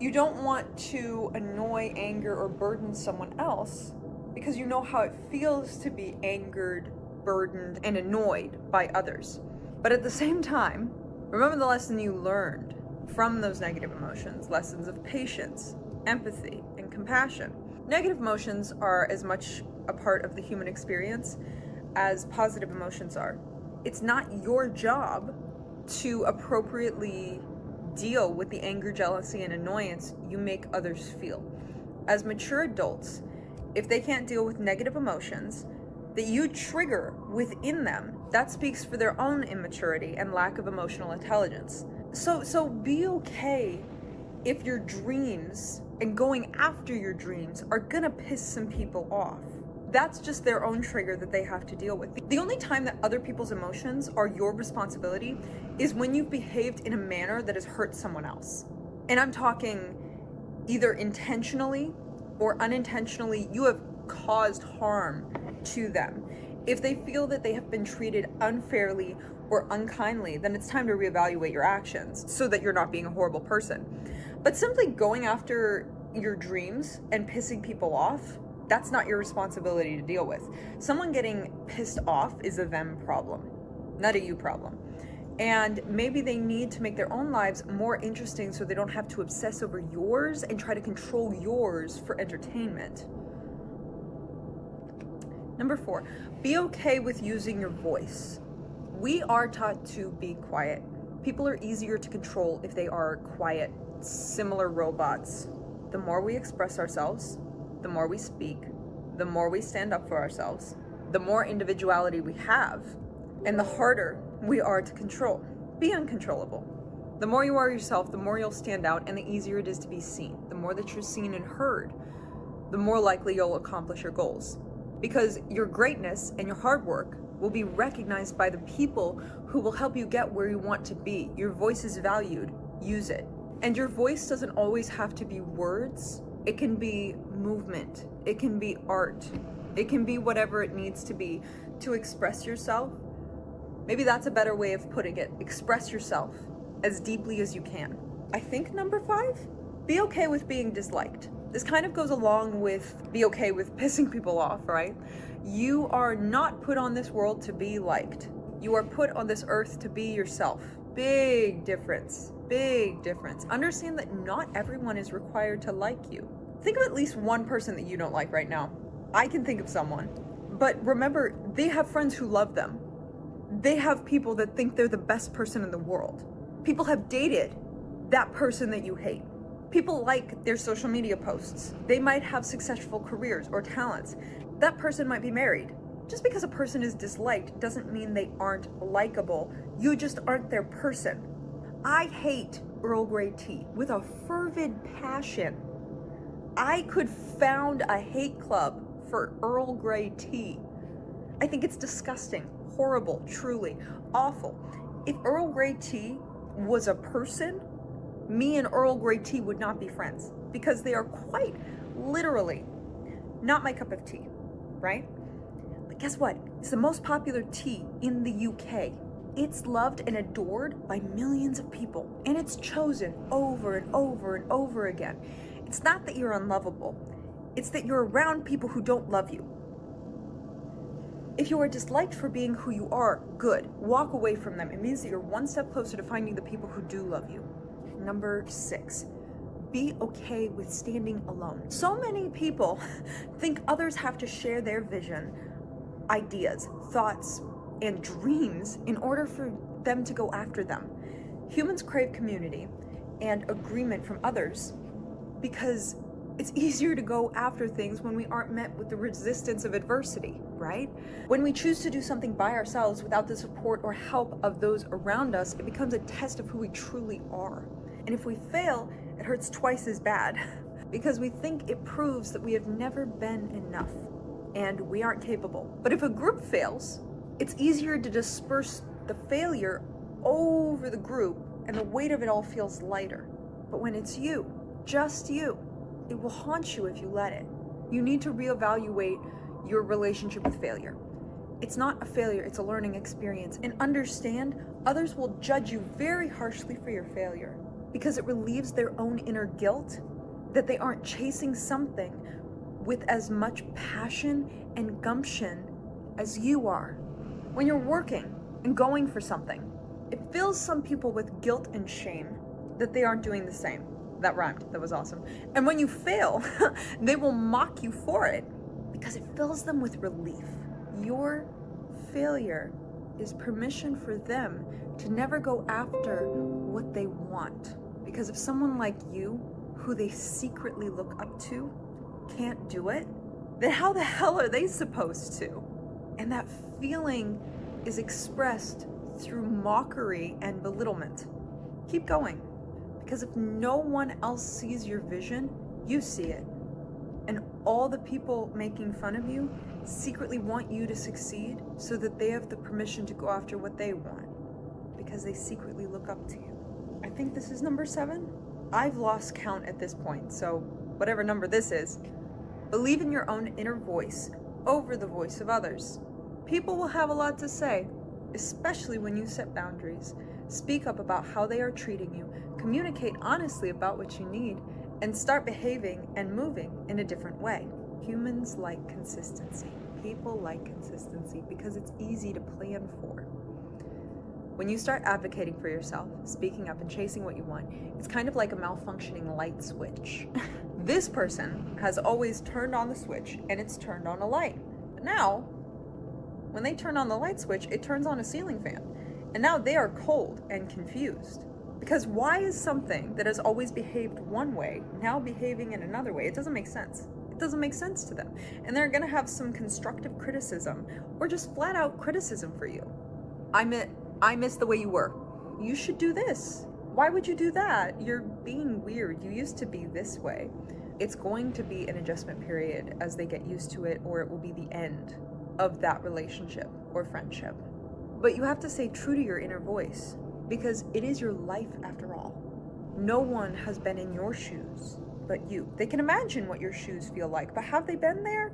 You don't want to annoy, anger, or burden someone else because you know how it feels to be angered, burdened, and annoyed by others. But at the same time, remember the lesson you learned from those negative emotions, lessons of patience, empathy, and compassion. Negative emotions are as much a part of the human experience as positive emotions are. It's not your job to appropriately deal with the anger, jealousy, and annoyance you make others feel. As mature adults, if they can't deal with negative emotions that you trigger within them, that speaks for their own immaturity and lack of emotional intelligence. So be okay if your dreams and going after your dreams are gonna piss some people off. That's just their own trigger that they have to deal with. The only time that other people's emotions are your responsibility is when you've behaved in a manner that has hurt someone else. And I'm talking either intentionally or unintentionally, you have caused harm to them. If they feel that they have been treated unfairly or unkindly, then it's time to reevaluate your actions so that you're not being a horrible person. But simply going after your dreams and pissing people off, that's not your responsibility to deal with. Someone getting pissed off is a them problem, not a you problem. And maybe they need to make their own lives more interesting so they don't have to obsess over yours and try to control yours for entertainment. Number 4, be okay with using your voice. We are taught to be quiet. People are easier to control if they are quiet, similar robots. The more we express ourselves, the more we speak, the more we stand up for ourselves, the more individuality we have, and the harder we are to control. Be uncontrollable. The more you are yourself, the more you'll stand out and the easier it is to be seen. The more that you're seen and heard, the more likely you'll accomplish your goals. Because your greatness and your hard work will be recognized by the people who will help you get where you want to be. Your voice is valued. Use it. And your voice doesn't always have to be words. It can be movement. It can be art. It can be whatever it needs to be to express yourself. Maybe that's a better way of putting it. Express yourself as deeply as you can. I think number 5, be okay with being disliked. This kind of goes along with be okay with pissing people off, right? You are not put on this world to be liked. You are put on this earth to be yourself. Big difference. Big difference. Understand that not everyone is required to like you. Think of at least one person that you don't like right now. I can think of someone. But remember, they have friends who love them. They have people that think they're the best person in the world. People have dated that person that you hate. People like their social media posts. They might have successful careers or talents. That person might be married. Just because a person is disliked doesn't mean they aren't likable. You just aren't their person. I hate Earl Grey tea with a fervid passion. I could found a hate club for Earl Grey tea. I think it's disgusting, horrible, truly awful. If Earl Grey tea was a person, me and Earl Grey tea would not be friends because they are quite literally not my cup of tea, right? But guess what? It's the most popular tea in the UK. It's loved and adored by millions of people, and it's chosen over and over and over again. It's not that you're unlovable. It's that you're around people who don't love you. If you are disliked for being who you are, good. Walk away from them. It means that you're one step closer to finding the people who do love you. Number 6, be okay with standing alone. So many people think others have to share their vision, ideas, thoughts, and dreams in order for them to go after them. Humans crave community and agreement from others because it's easier to go after things when we aren't met with the resistance of adversity, right? When we choose to do something by ourselves without the support or help of those around us, it becomes a test of who we truly are. And if we fail, it hurts twice as bad because we think it proves that we have never been enough and we aren't capable. But if a group fails, it's easier to disperse the failure over the group and the weight of it all feels lighter. But when it's you, just you, it will haunt you if you let it. You need to reevaluate your relationship with failure. It's not a failure, it's a learning experience. And understand, others will judge you very harshly for your failure because it relieves their own inner guilt that they aren't chasing something with as much passion and gumption as you are. When you're working and going for something, it fills some people with guilt and shame that they aren't doing the same. That rhymed, that was awesome. And when you fail, they will mock you for it because it fills them with relief. Your failure is permission for them to never go after what they want. Because if someone like you, who they secretly look up to, can't do it, then how the hell are they supposed to? And that feeling is expressed through mockery and belittlement. Keep going. Because if no one else sees your vision, you see it. And all the people making fun of you secretly want you to succeed so that they have the permission to go after what they want. Because they secretly look up to you. I think this is number 7. I've lost count at this point, so whatever number this is, believe in your own inner voice over the voice of others. People will have a lot to say, especially when you set boundaries. Speak up about how they are treating you, communicate honestly about what you need, and start behaving and moving in a different way. Humans like consistency. People like consistency because it's easy to plan for. When you start advocating for yourself, speaking up and chasing what you want, it's kind of like a malfunctioning light switch. This person has always turned on the switch and it's turned on a light. But now, when they turn on the light switch, it turns on a ceiling fan. And now they are cold and confused. Because why is something that has always behaved one way now behaving in another way? It doesn't make sense. It doesn't make sense to them. And they're gonna have some constructive criticism or just flat out criticism for you. I miss the way you were. You should do this. Why would you do that? You're being weird. You used to be this way. It's going to be an adjustment period as they get used to it, or it will be the end of that relationship or friendship. But you have to stay true to your inner voice because it is your life after all. No one has been in your shoes but you. They can imagine what your shoes feel like, but have they been there?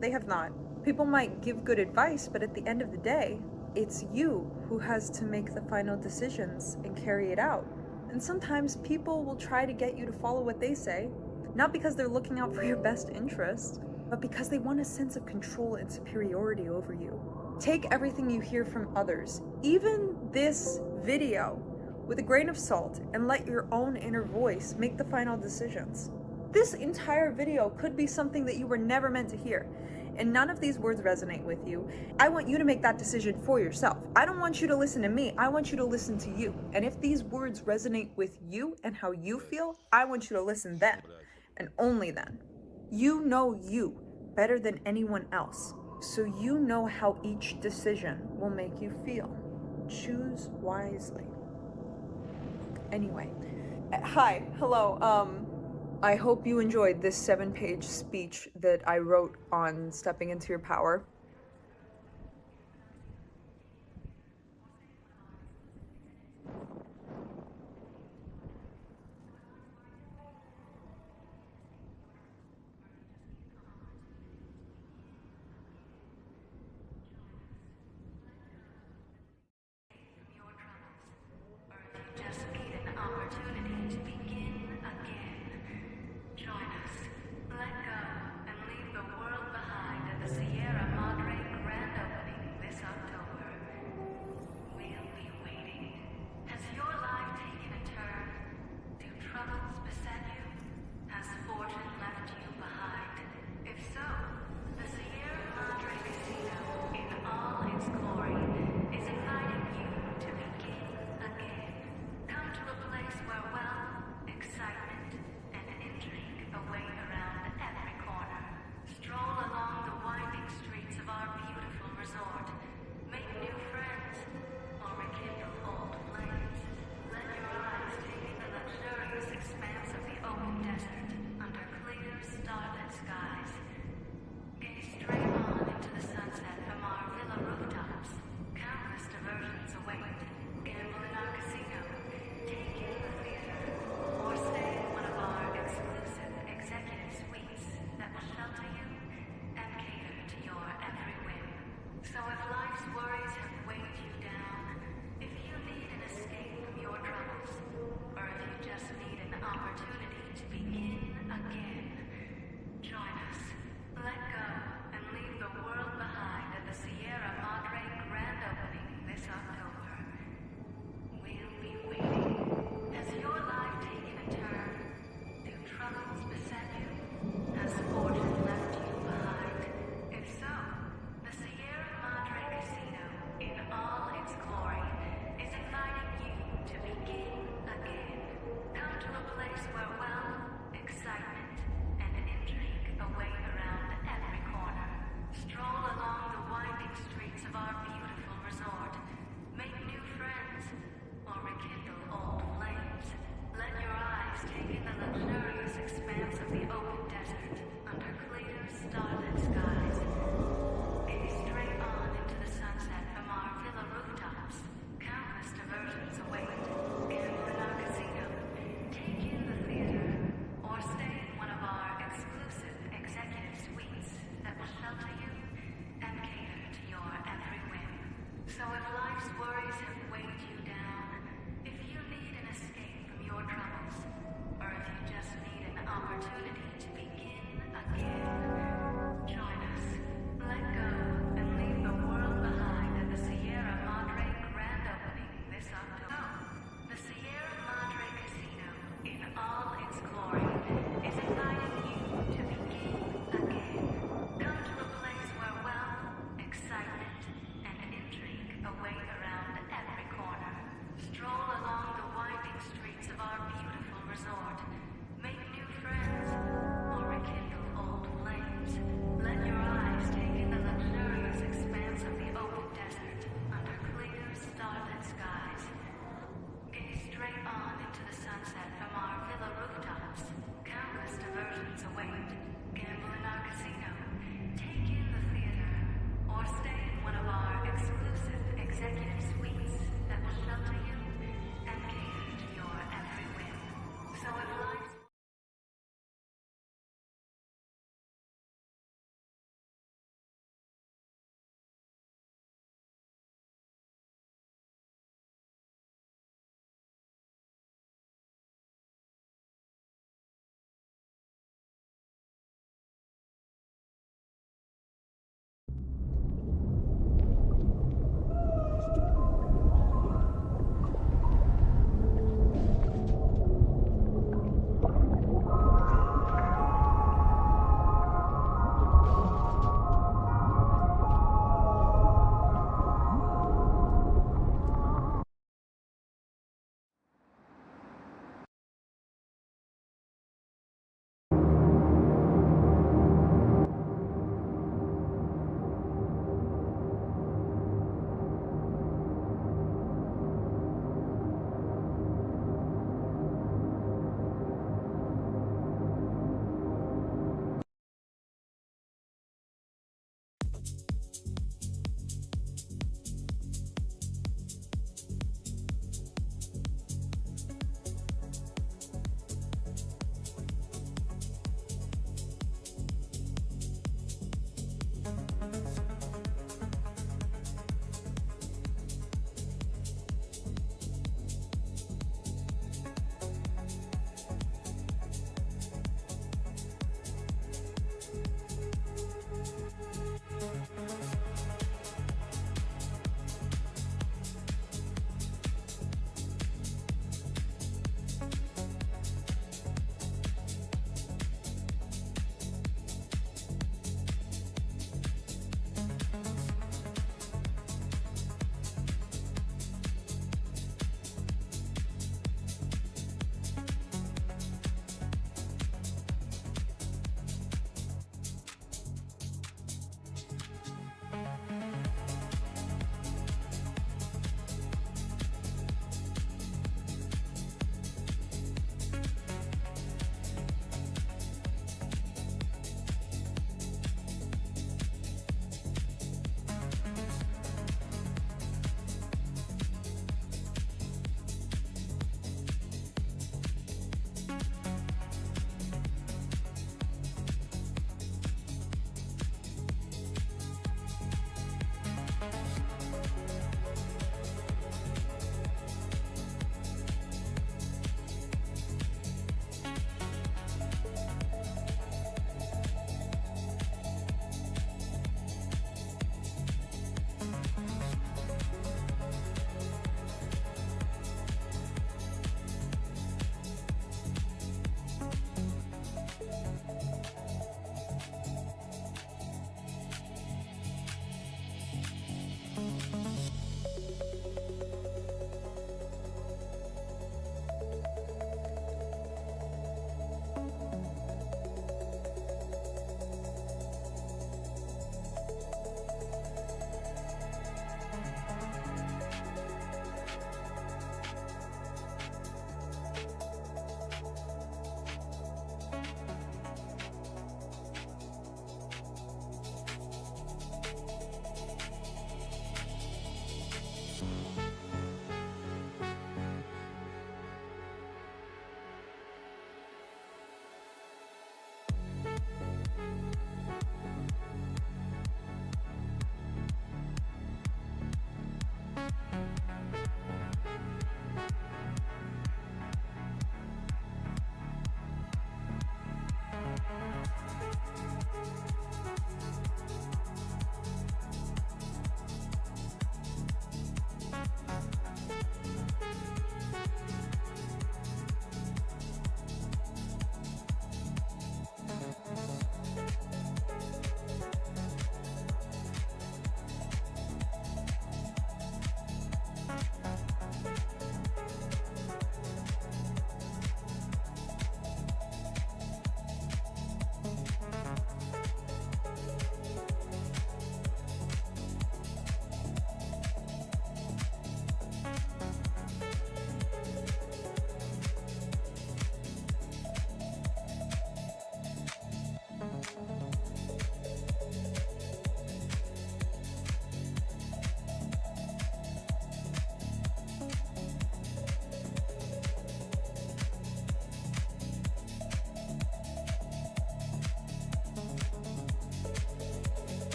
They have not. People might give good advice, but at the end of the day, it's you who has to make the final decisions and carry it out. And sometimes people will try to get you to follow what they say, not because they're looking out for your best interest, but because they want a sense of control and superiority over you. Take everything you hear from others, even this video, with a grain of salt and let your own inner voice make the final decisions. This entire video could be something that you were never meant to hear, and none of these words resonate with you. I want you to make that decision for yourself. I don't want you to listen to me. I want you to listen to you. And if these words resonate with you and how you feel, I want you to listen then, and only then. You know you better than anyone else, so you know how each decision will make you feel. Choose wisely. Anyway, hi, hello, I hope you enjoyed this 7-page speech that I wrote on stepping into your power. Join us. Let go and leave the world behind at the Sierra Madre skies. Gaze straight on into the sunset from our villa rooftops. Countless diversions await. Gamble in our casino, take in the theater, or stay in one of our exclusive executive suites that will shelter you and cater to your every whim. So if life's worries have weighed you down, if you need an escape from your troubles, or if you just need an opportunity to begin again, join us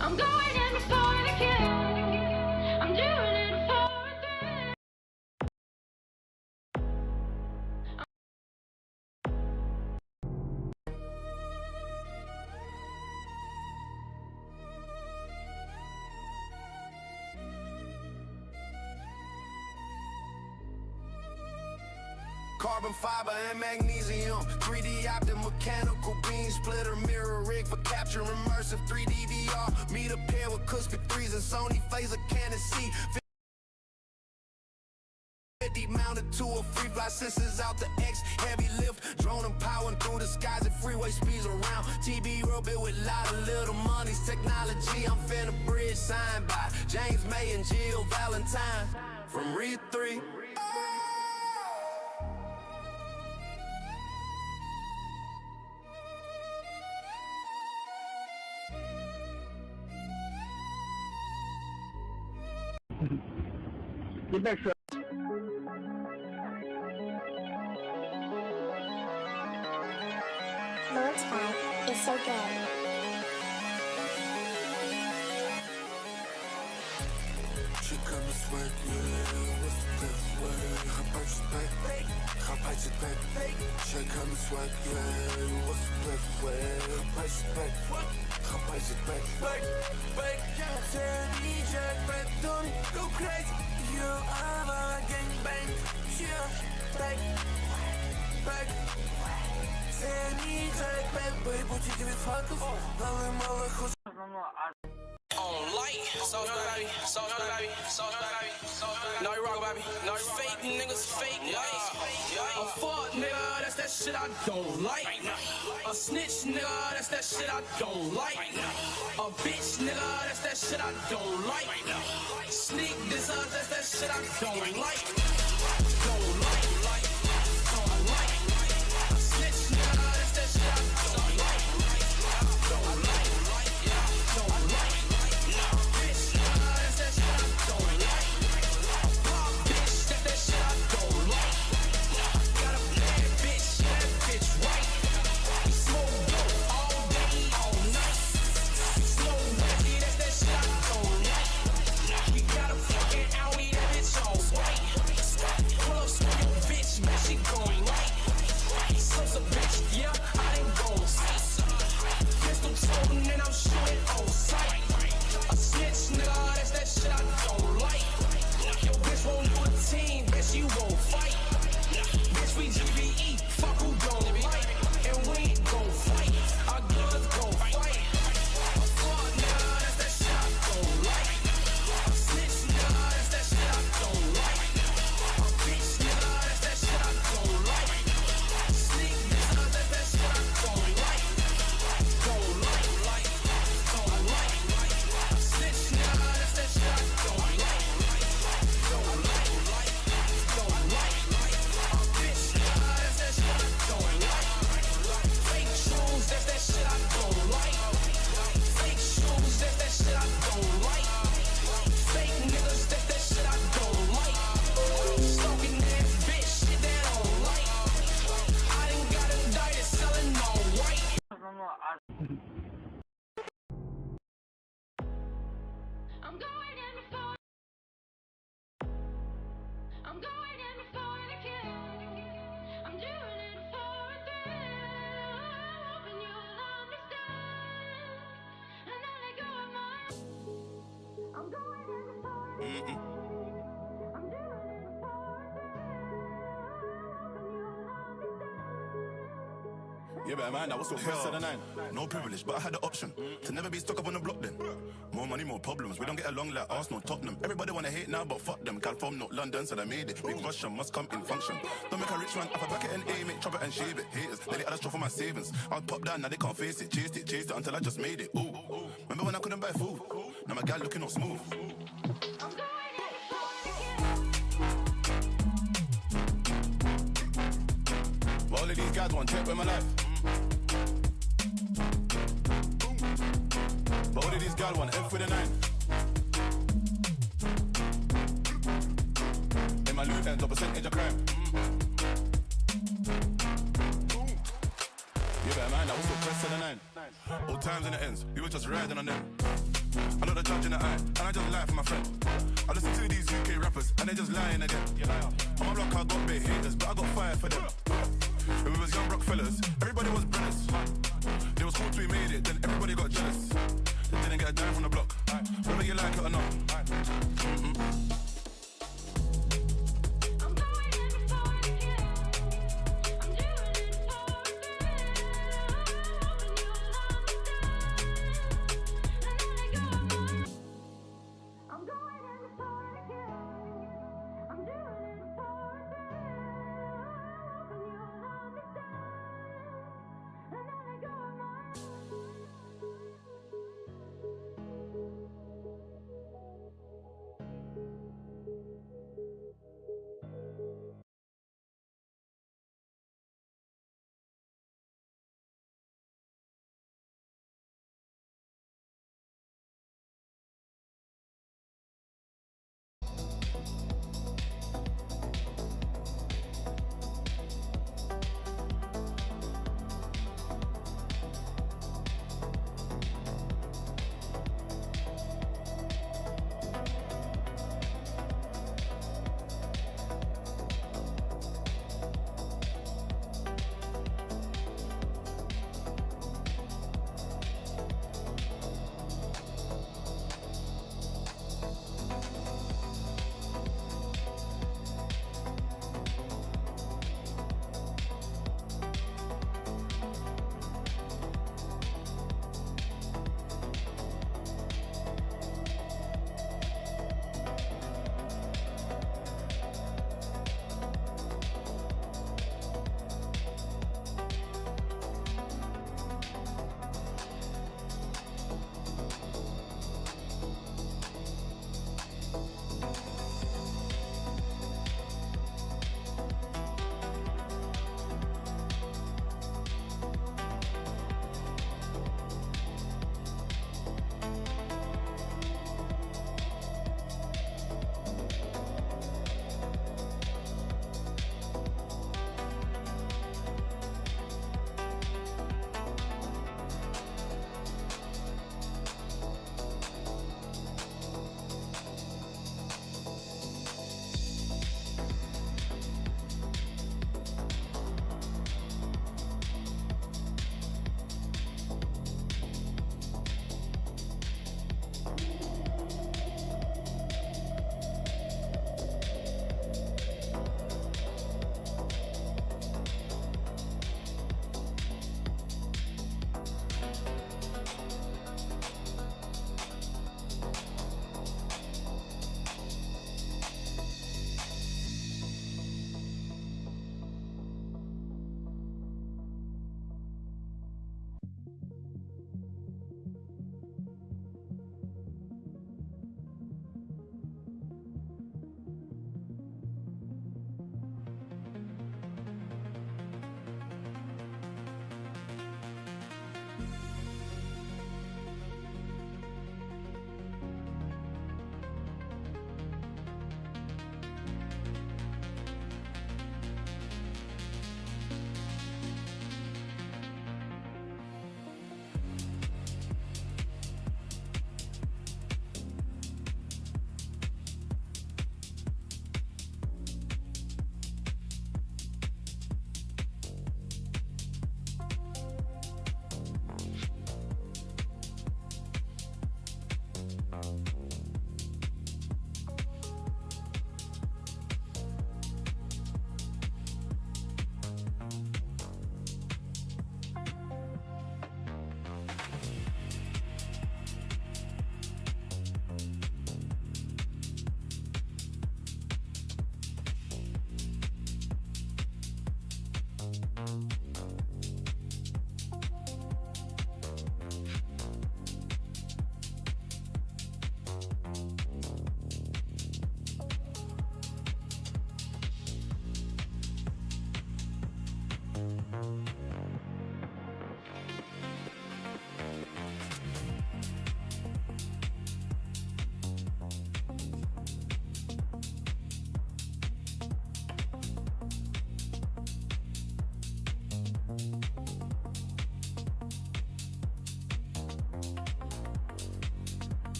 I'm going in for the kill. I'm doing it for a thrill. Carbon fiber and magnesium, 3D optic mechanical beam splitter, mirror rig for capture immersive 3D VR. Meet a pair with Cuspid 3s and Sony phaser Canon C. 50 mounted to a free fly sensors out the X. Heavy lift, drone empowering through the skies at freeway speeds around. TB robot with lot of little money's technology. I'm finna bridge signed by James May and Jill Valentine from Reed 3. Launchpad is so good. She come to sweat, yeah, what's the way? Хапайся back, хапайся back. She come to sweat, yeah, what's the way? Хапайся back, хапайся back. Back, tell me Jack, back, don't go crazy. You are a gangbang, yeah, back. Tell me Jack, back, baby, тебе факов, але мало хоч. On light, soc.merежі, soc.merежі, soc.merежі. No you rock, baby. No fake niggas, fake lights. A fuck nigga, that's that shit I don't like. A snitch nigga, that's that shit I don't like. A bitch nigga, that's that shit I don't like. Sneak dissers, that's that shit I don't like. Don't like, don't like. A snitch nigga, that's that shit I don't like. Don't like, don't like. I'm going in for the kill. I'm doing it for a thrill. Hoping you'll understand. And I let go of my. I'm going in for the kill. I'm doing it for a thrill. Hoping you'll understand. Yeah, but man, that was so first of the night. No privilege, but I had the option to never be stuck up on the block then. More money, more problems. We don't get along like Arsenal, Tottenham. Everybody wanna hate now, but fuck them. Cal from not London, so I made it. Big Russia must come in function. Don't make a rich man, have a bucket and aim it, chop it and shave it. Haters, they let us for my savings. I'll pop down, now they can't face it. Chased it until I just made it. Ooh, remember when I couldn't buy food? Now my gal looking all smooth. But all of these guys want check with my life. But all of these guys want F with a 9. In my loot ends, a percentage of crime. You better mind that, we still press to the nine. All times and the ends, we were just riding on them. I know the judge in the eye, and I just lie for my friend. I listen to these UK rappers, and they just lying again. On my block, I got big haters, but I got fire for them. When we was young Rockefellers, everybody was brothers. They was cool till we made it, then everybody got jealous. They didn't get a dime from the block, whether you like it or not.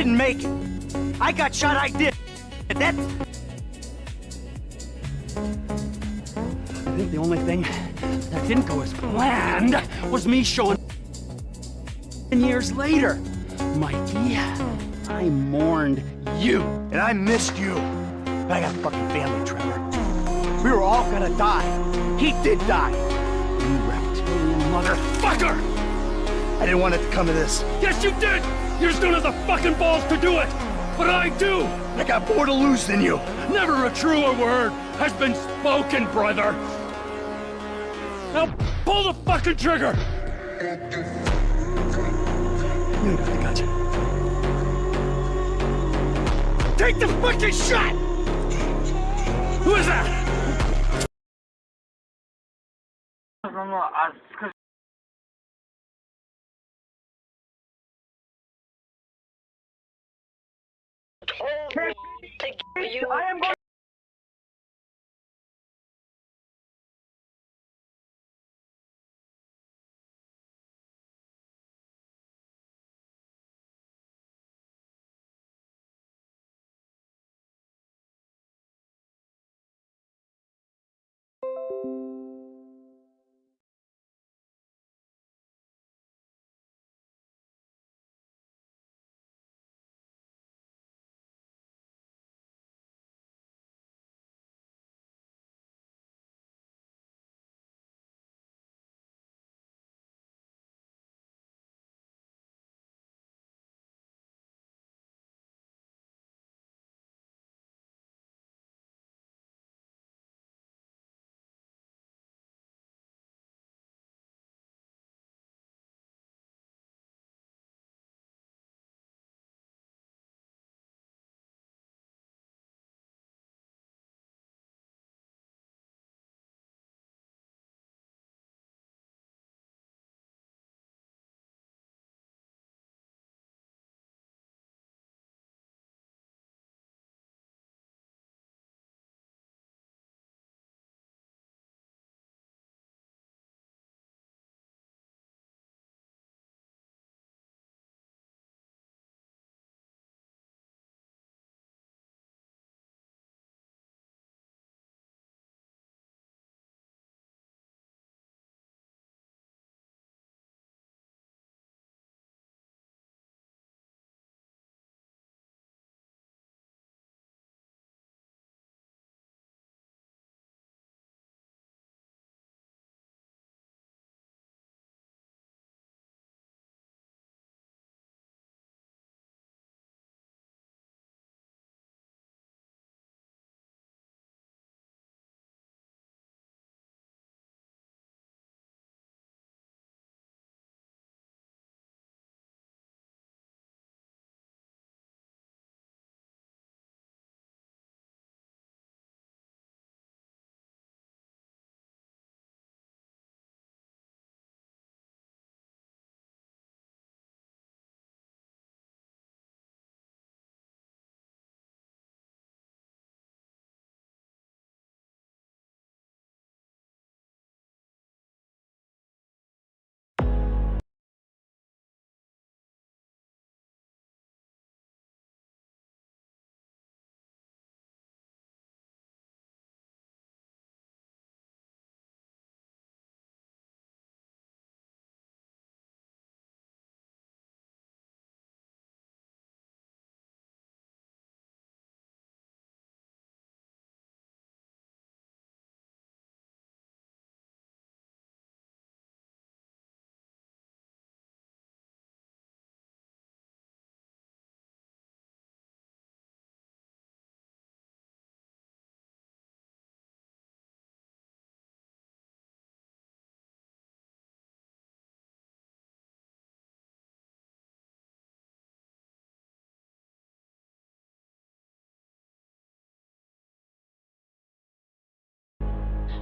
didn't make it. I got shot, I did. That... I think the only thing that didn't go as planned was me showing 10 years later. Mikey, I mourned you. And I missed you. But I got fucking family, Trevor. We were all gonna die. He did die. You reptilian motherfucker! I didn't want it to come to this. Yes, you did! You just don't have the fucking balls to do it! But I do! I got more to lose than you. Never a truer word has been spoken, brother. Now pull the fucking trigger! You got the gotcha. Take the fucking shot! Who is that? I am going.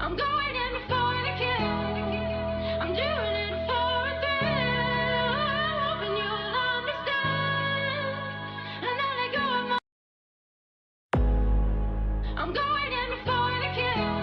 I'm going in for the kill. I'm doing it for a thrill. Hoping you'll understand. And then I go on my... I'm going in for the kill.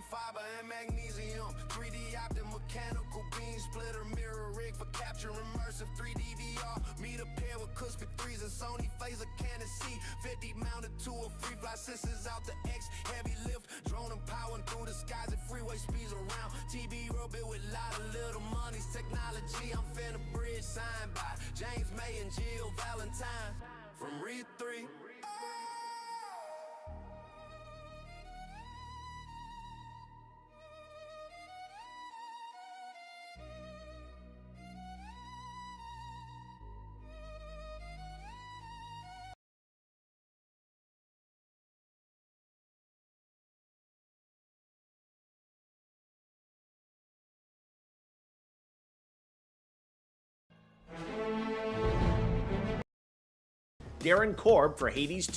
carbon fiber and magnesium. 3D optic mechanical beam splitter mirror rig for capture immersive 3D VR. Meet a pair with Cuspid 3s and Sony phaser Canon C50 mounted to a free fly systems out the X heavy lift. Drone empowering through the skies at freeway speeds around. TB robot with lot of little money's technology. I'm finna bridge signed by James May and Jill Valentine from Reed 3. Darren Korb for Hades 2.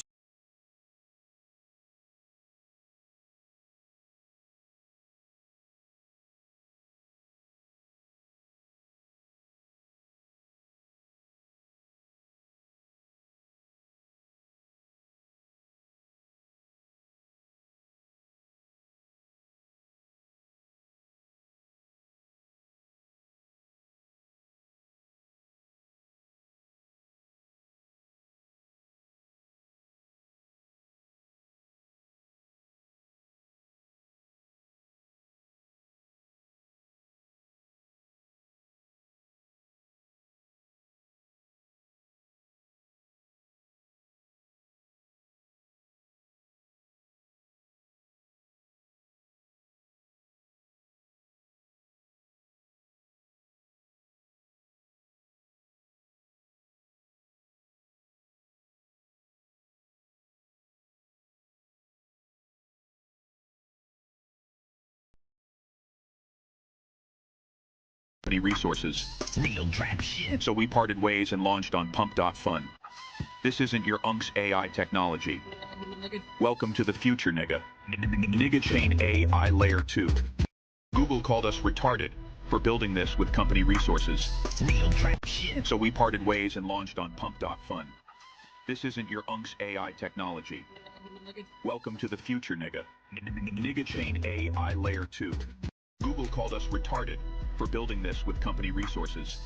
Resources. Real trap shit. So we parted ways and launched on Pump.Fun. This isn't your UNC's AI technology. Welcome to the future, nigga. Nigga chain AI layer 2. Google called us retarded for building this with company resources. Real trap shit. So we parted ways and launched on Pump.Fun. This isn't your UNC's AI technology. Welcome to the future, nigga. Nigga chain AI layer 2. Google called us retarded for building this with company resources.